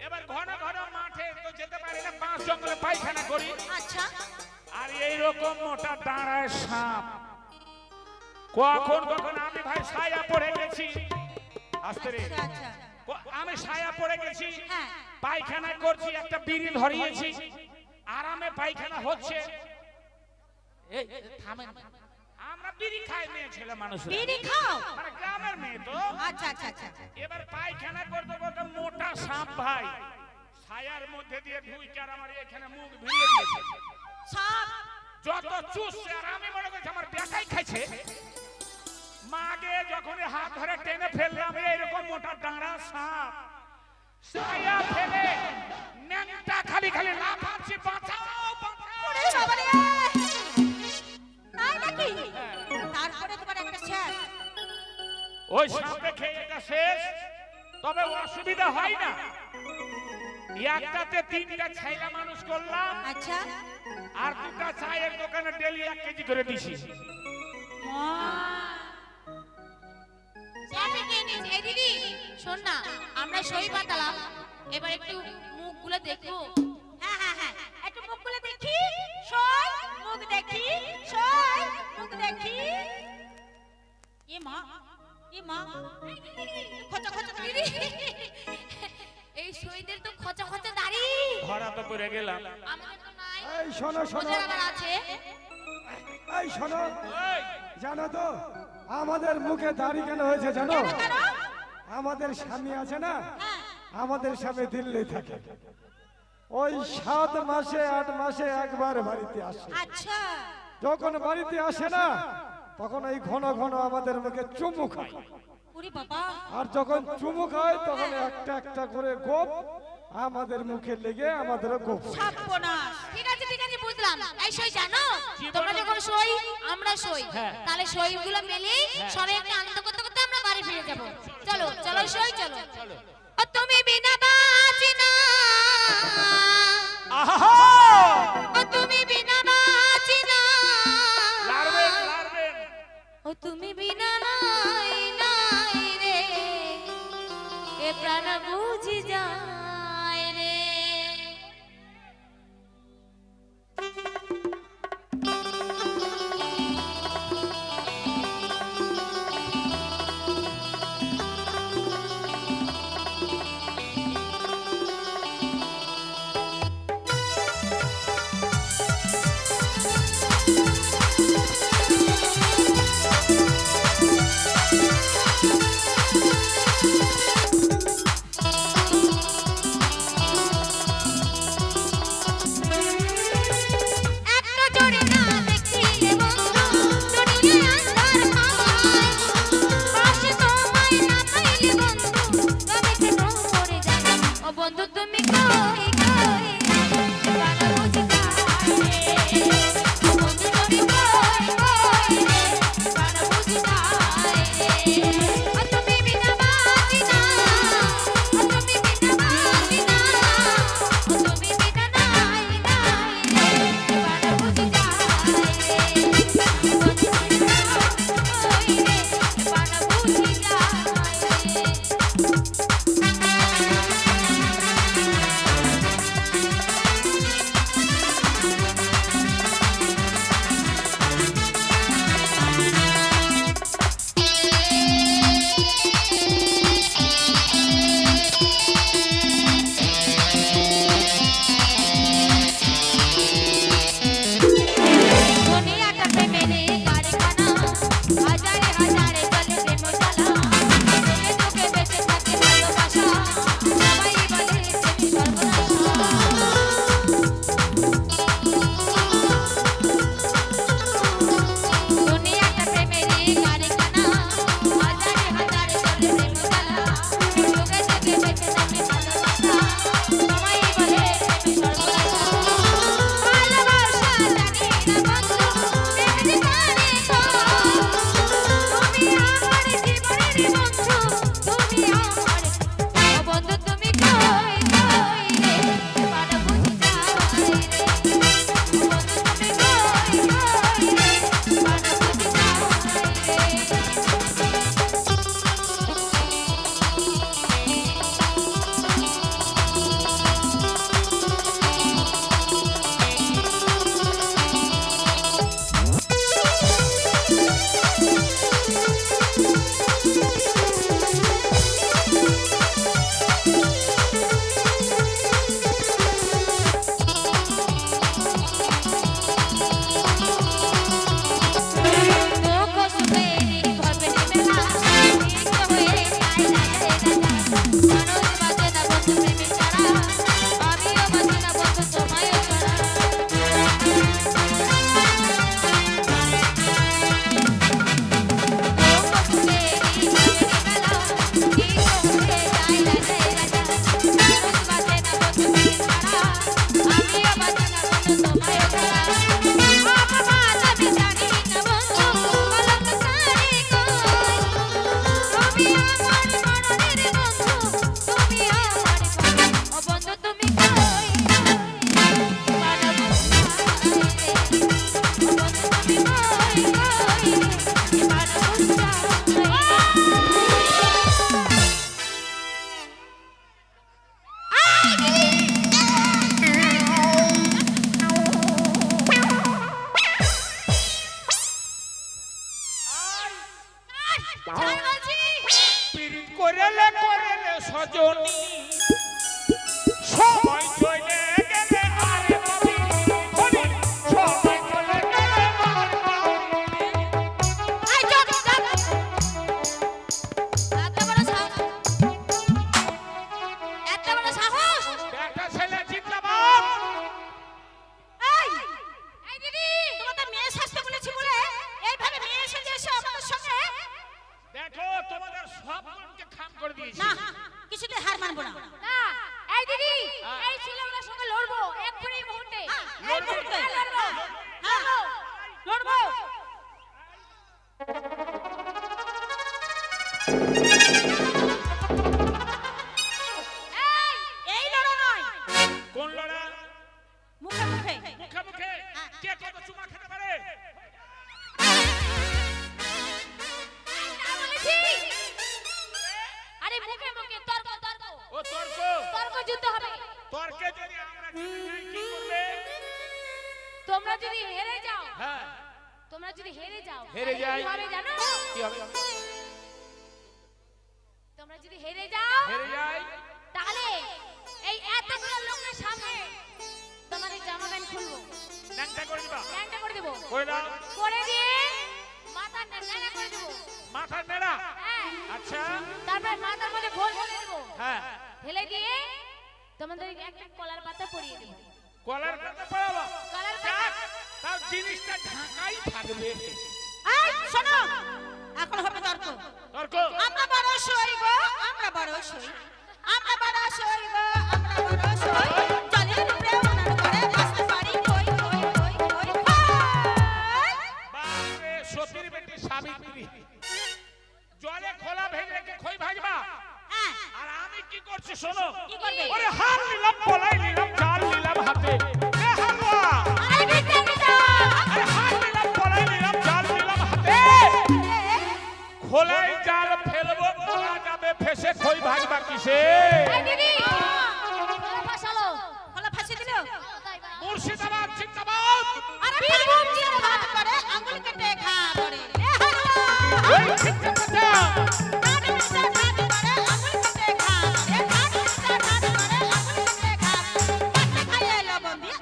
এবার ঘন ঘন মাঠে তো যেতে পারি না, বাঁশ জঙ্গলে পায়খানা করি। আচ্ছা আর এইরকম মোটা দাঁড়ায় সাপ, কখন কখন আমি ভাই ছায়া পড়ে গেছি, আস্তে রে, আচ্ছা আচ্ছা আমি ছায়া পড়ে গেছি, হ্যাঁ পায়খানা করছি, একটা বিড়ি ধরিয়েছি, আরামে পায়খানা হচ্ছে। এই থামেন, আমরা বিড়ি খাই মেয়ে ছেলে মানুষ, বিড়ি খাও মানে গ্রামের মেয়ে তো। আচ্ছা আচ্ছা আচ্ছা এবার পায়খানা করতে করতে মোটা সাপ ভাই ছায়ার মধ্যে দিয়ে ঢুকে আর আমার এখানে মুখ ভিড়িয়ে দিয়েছে। সাপ যত চুষছে আর আমি মনে করছি আমার বেটাই খাইছে। মাগে যখন হাত ধরে টেনে ফেললাম, এইরকম মোটা ডাঁড়া সাপ, ছায়া ফেলে ন্যাংটা খালি খালি লাফাচ্ছি, বাঁচাও ওরে বাঁচাও। বাবা রে তাই নাকি তারপরে তোমার একটা শেষ ওই সাপে খেয়ে এটা শেষ, তবে অসুবিধা হয় না, একটাতে 3টা ছেলে মানুষ করলাম, আচ্ছা আর 2টা চায়ের দোকানে ডেলি 1 কেজি করে দিছি। চাপে কে নিয়েছে? এই দিদি শোন না, আমরা সই পাতালাম, এবার একটু মুখগুলো দেখবো। হ্যাঁ হ্যাঁ হ্যাঁ একটু মুখ খুলে দেখি সই মুখ দেখি সই মুখ দেখি এ মা খোঁচা খোঁচা দিদি এই সইদের তো খোঁচা খোঁচা দাড়ি, ধরা তো পড়ে গেলাম। আমাদের তো নাই, এই শোনো শোনো, ওদের আবার আছে। এই শোনো, ওই জানো তো আমাদের মুখে দাড়ি কেন হয়েছে জানো? কেন আমাদের স্বামী আছে না, হ্যাঁ আমাদের স্বামী দিল্লি থাকে, ওই 7 মাসে 8 মাসে একবার বাড়িতে আসে। আচ্ছা যখন বাড়িতে আসে না, তখন এই ঘন ঘন আমাদের মুখে চুমু খায়, ওরে বাবা আর যখন চুমু খায় তখন একটা একটা করে গোপ আমাদের মুখে লেগে আমাদের গোপ। সর্বনাশ ঠিক আছে বুঝলাম। এই সই জানো, তোমরা যখন সই আমরা সই, তাহলে সইগুলো মেলেই সবাই একটা আনন্দ করতে করতে আমরা বাড়ি ফিরে যাব। চলো চলো সই চলো। ও তুমি বিনা বাঁচি না, আহা ও তুমি বিনা বাঁচি না, লারবেন লারবেন। ও তুমি বিনা নাই নাই রে, এ প্রাণ বুঝি যায় রে। তোমরা যদি হেরে যাও, হ্যাঁ তোমরা যদি হেরে যাও, হেরে যাই। কি হবে জানো? কি হবে? তোমরা যদি হেরে যাও, হেরে যাই। তাহলে এই এতগুলো লোকের সামনে তোমাদের জামা প্যান্ট খুলবো, ন্যাংটা করে দিবা। প্যান্টটা করে দেবো, করে দাও। করে দিয়ে মাথা ন্যাড়া করে দেবো। মাথার নেড়া। হ্যাঁ, আচ্ছা তারপর মাথার মধ্যে ঘোল ঢেলে দেবো, হ্যাঁ ঢেলে দিয়ে তোমাদের একটা কলার পাতা পরিয়ে দেবো। কলার পাতা পাওয়া। কলার পাতা তার জিনিসটা ঢাকাই থাকবে। এই শোনো, এখন হবে তর্ক। তর্ক। আমরা বড় সই গো, আমরা বড় সই, আমরা বড় সই গো, আমরা বড় সই। জলের উপরে উনান করে আসতে পারি কই কই কই কই কই। বাপরে সতীর বেটি সাবিত্রী। জলে খোলা ভেজে রেখে খই ভাজবা। হ্যাঁ, আর আমি কি করছি শোনো। কি করবে? ওরে হাত নিলাম, কলাই নিলাম, চাল নিলাম হাতে। এ হালুয়া। আরে বিদ্যা বিদ্যা, আরে হাত নিলাম, কলাই নিলাম, চাল নিলাম হাতে। খোলাই জাল ফেলবো, খোলা যাবে ফেসে, খই ভাজবা কিসে? এই দিদি কলা ফাসালো, কলা ফাঁসি দিল। তাই বা? মুর্শিদাবাদ জিন্দাবাদ। আরে বীরভূম জিন্দাবাদ করে, আঙ্গুল কেটে খা করে। এ হালুয়া। এই জিন্দাবাদ। নাড়ু মিশা নাড়ু করে, আঙ্গুল কেটে খা করে। নাড়ু মিশা নাড়ু করে, আঙ্গুল কেটে খা। পাতে খাইয়ে লবণ দিয়ে।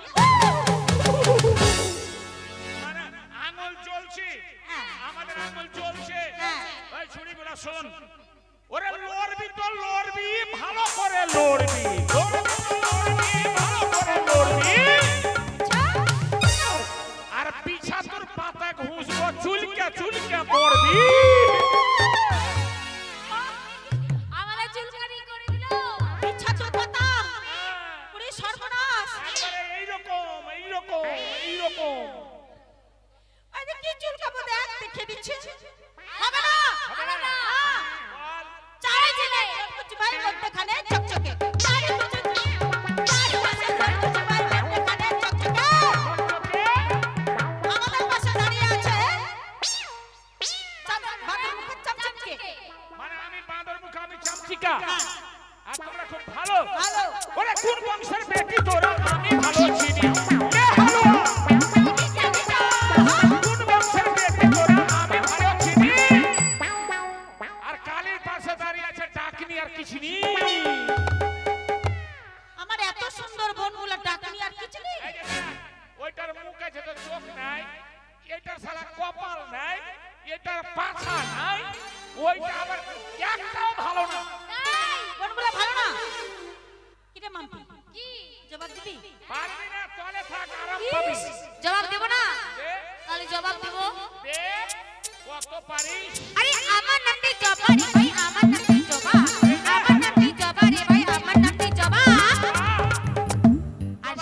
মানে আঙুল জ্বলছে। হ্যাঁ। আমাদের আঙুল জ্বলছে। হ্যাঁ। এই ছুরিগুলা শোন। ওরে লড়বি তো লড়বি, ভালো করে লড়বি। লড়বি তো লড়বি, ভালো করে লড়বি। আর পিছা তোর পাতা ঘুষবো, চুলকে চুলকে মরবি। আমাদের চুলকানি করে দিল। ইচ্ছা তোর পাতা। পুরি সর্বনাশ। একবারে এইরকম এইরকম এইরকম। এই যে কি চুলকাবো দেখ, দেখে দিচ্ছে। হবে না। হবে না। বল। চারি ছেলে কুচবাই মধ্যখানে চকচকে। চারি পাশে কুচবাই মধ্যখানে চকচকে। আমাদের পাশে দাঁড়িয়ে আছে বাঁদর মুখে চকচকে। মানে আমি বাঁদর মুখ, আমি চামচিকা। আর তোমরা খুব ভালো। ভালো। ওরে কোন বংশের বেটি তোরা, আমি ভালো চিনি। এ হালুয়া। কোন বংশের বেটি তোরা, আমি ভালো চিনি। আর কালীর পাশে দাঁড়িয়ে আছে ডাকনি আর কিছনি। আমার এত সুন্দর বোনগুলো ডাকনি আর কিছু নেই। এই যে দেখ, ওইটার মুখ আছে তো চোখ নাই, এটার শালা কপাল নাই, এটার পাছা নাই, ওইটা আবার একটাও ভালো না। তাই বোনগুলো ভালো না। কিরে মাম্পি, কি জবাব দিবি? পারবি না, তলে থাক, আরাম কি? পাবি। জবাব দেব না? দে, তাহলে জবাব দেব। দে, কত পারিস। আরে আমার নামটি জবা রে ভাই, আমার নামটি জবা। আমার নামটি জবা রে ভাই, আমার নামটি জবা। আর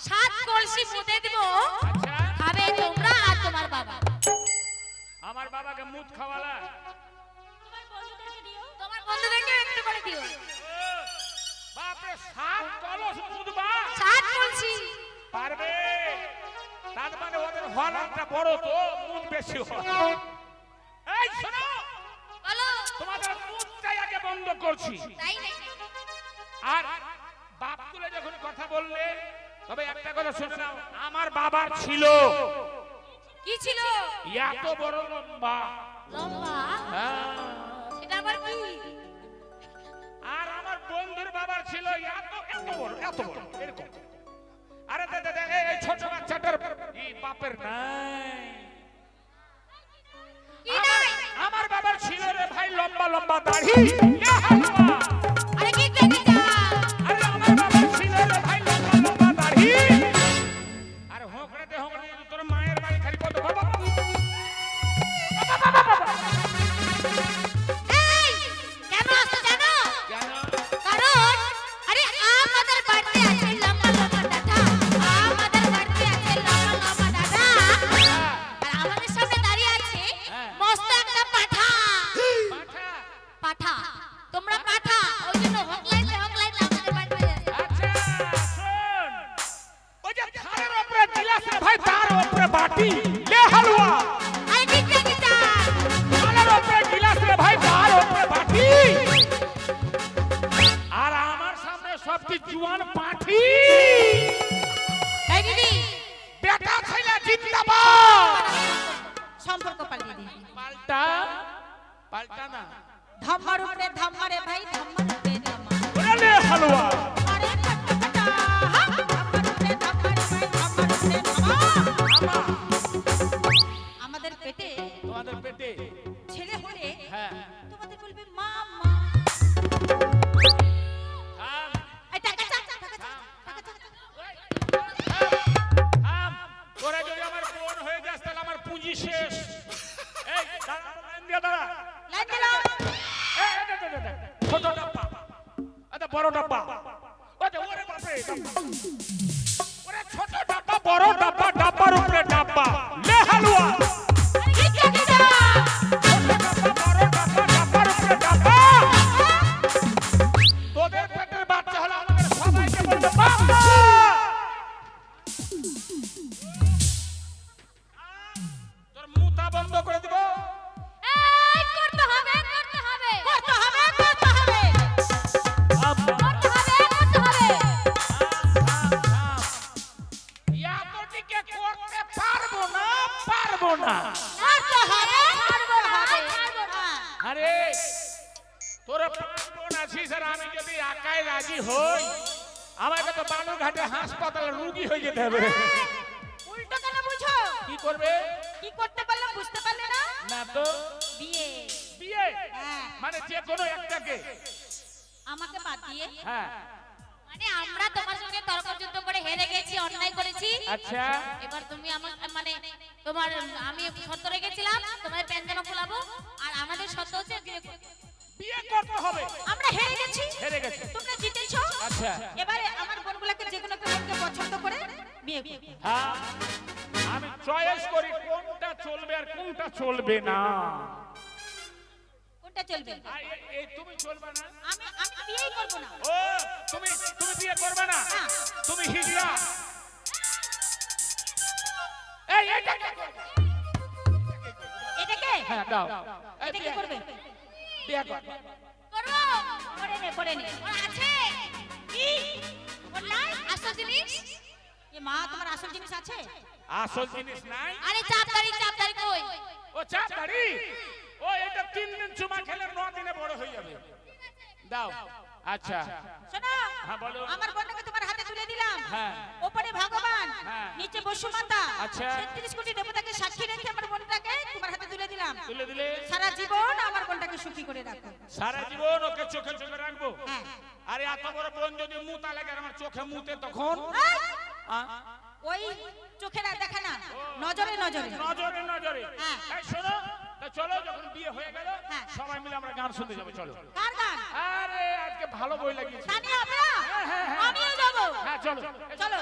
7 কলসি মুতে দেব, আচ্ছা, খাবে তোমরা আর তোমার বাবা। আমার বাবাকে মুদ খাওয়ালা। তোমার বন্ধুদেরকে দিও। তোমার বন্ধুদেরকে একটু করে দিও। ও, বাপরে 7 কলস মুদবা। 7 কলসি। পারবে। তার মানে ওদের হলাটা বড় তো, মুদ বেশি হয়। এই শোনো, বলো। তোমাদের মুদটাই আগে বন্ধ করছি। তাই নাকি? আর বাপ তুলে যখন কথা বললে, তবে একটা কথা শুনে নাও, আমার বাবার ছিল কি ছিল? এত বড় লম্বা। লম্বা? হ্যাঁ। সেটা আবার কি? আর আমার বন্ধুর বাবার ছিল এত এত বড়, এত বড় এরকম। আরে দে দে দে, এই ছোট বাচ্চাটার এই বাপের নাই। কি নাই? আমার বাবার ছিল রে ভাই লম্বা লম্বা দাড়ি। এ হালুয়া। আরে কি দেখি? আরে আমার বাবার ছিল রে ভাই লম্বা লম্বা দাড়ি। আরে হোঁকড়াতে হোঁকড়াতে তোর মায়ের বাড়ি খালি কত বাবা। এই কেন আসছো জানো? কেন? কারণ আরে আমাদের বাড়িতে আছে লম্বা লম্বা ডাটা। আমাদের বাড়িতে আছে লম্বা লম্বা ডাটা। আর আমাদের সামনে দাঁড়িয়ে আছে মস্ত একটা পাঠা। পাঠা। পাঠা। তোমরা পাঠা, ওই জন্য হকলাইতে হকলাইতে আমাদের বাড়িতে যাচ্ছে। আচ্ছা শোন, ওই যে থারের উপরে গিলাস রে ভাই, তার উপরে বাটি। লে হালুয়া। আরে কি দেখি? থারের উপরে গিলাস রে ভাই, তার উপরে বাটি। আর আমার সামনে সবটি জুয়ান পাঠি। এই দিদি বেটা ছেলে পাল্টা পাল্টা না ধাম্মার উপরে ধাম্মা রে ভাই, ধাম্মার উপরে ধাম্মা। ওরে লে হালুয়া আরে কাটা হা, ধাম্মার উপরে ধাম্মা রে ভাই, ধাম্মার উপরে ধাম্মা। আমা আমাদের পেটে তোমাদের পেটে ছেলে হলে হ্যাঁ তোমাদের বলবে মা মা। থাম এই টাকা চা, টাকা চা, টাকা চা। থাম তোরা যদি আমার বোন হয়ে যাস তাহলে আমার পুঁজি শেষ এই দাঁড়া লাইন দিয়ে দাঁড়া লাইন দিলাম। এই, ছোট ডাব্বা আচ্ছা বড় ডাব্বা ওরে ওরে বাপরে ওরে ছোট ডাব্বা বড় ডাব্বা ডাব্বার উপরে ডাব্বা লে হালুয়া তোদের পেটের বাচ্চা হলো আমাদের সবাইকে বলবে বাবা তোর মুতা বন্ধ করে দিব এই করতে হবে, করতে হবে, করতে হবে, করতে হবে। করতে হবে, করতে হবে। ইয়াতটিকে করতে পারবো না পারবো না করতে হবে, পারবো না, হবে। পারবো না। আরে তোর পাঁচ বোন আছিস আর আমি যদি একাই রাজি হই আমাকে তো বালুরঘাটে হাসপাতালে রুগী হয়ে যেতে হবে উল্টো কেন বুঝো? কি করবে কি করতে পারলাম বুঝতে পারলে না? না তো বিয়ে। বিয়ে হ্যাঁ। মানে যে কোনো একটাকে আমাকে বাদ দিয়ে হ্যাঁ মানে আমরা তোমার সঙ্গে তর্কযুদ্ধ করে হেরে গেছি, অন্যায় করেছি। আচ্ছা এবার তুমি আমার মানে তোমার আমি শর্ত রেখেছিলাম তোমার প্যান্ডেলও খোলাবো আর আমাদের শর্ত হচ্ছে বিয়ে করতে। বিয়ে করতে হবে আমরা হেরে গেছি, হেরে গেছে তোমরা জিতেছো। আচ্ছা এবারে আমার বোনগুলোকে যে কোনো একটা বোনকে পছন্দ করে বিয়ে করবে। হ্যাঁ আমি চয়েস করি কোনটা চলবে আর কোনটা চলবে না কোনটা চলবে? আর এই তুমি চলবে না আমি আমি বিয়েই করব না। ও তুমি তুমি বিয়ে করবে না না। তুমি হিজড়া এই এটা কে করবে? এটাকে হ্যাঁ দাও এই এটা কি বিয়ে- করবে? বিয়ে কর করবো। করে নে, করে নে। ওর আছে কি? ওর নাই আসল জিনিস। এ মা, তোমার আসল জিনিস আছে? আসল জিনিস নাই আরে চাপদারি কই? ও চাপ দাড়ি ও এটা 3 দিন চুমা খেলে 9 দিনে বড় হয়ে যাবে দাও আচ্ছা শোনো, হ্যাঁ, বলো। আমার বোনটাকে তোমার হাতে তুলে দিলাম। হ্যাঁ। ওপরে ভগবান, হ্যাঁ। নিচে বসুমাতা। আচ্ছা। 33 কোটি দেবতাকে সাক্ষী রেখে আমার বোনটাকে তোমার হাতে তুলে দিলাম। তুলে দিলে সারা জীবন আমার বোনটাকে সুখী করে রাখো। সারা জীবন ওকে চোখে চোখে রাখবো হ্যাঁ। আরে এত বড় বোন যদি মুতা লাগে আর আমার চোখে মুতে তখন আ? ওই চোখে না দেখা না, নজরে নজরে। নজরে নজরে হ্যাঁ। এই শোনো তা চলো যখন বিয়ে হয়ে গেল হ্যাঁ। সবাই মিলে আমরা গান শুনতে যাবো চলো কার গান? আরে আজকে ভালো বই লাগিয়েছে তানিয়া আপা, হ্যাঁ, হ্যাঁ, হ্যাঁ। আমিও যাবো। হ্যাঁ চলো চলো।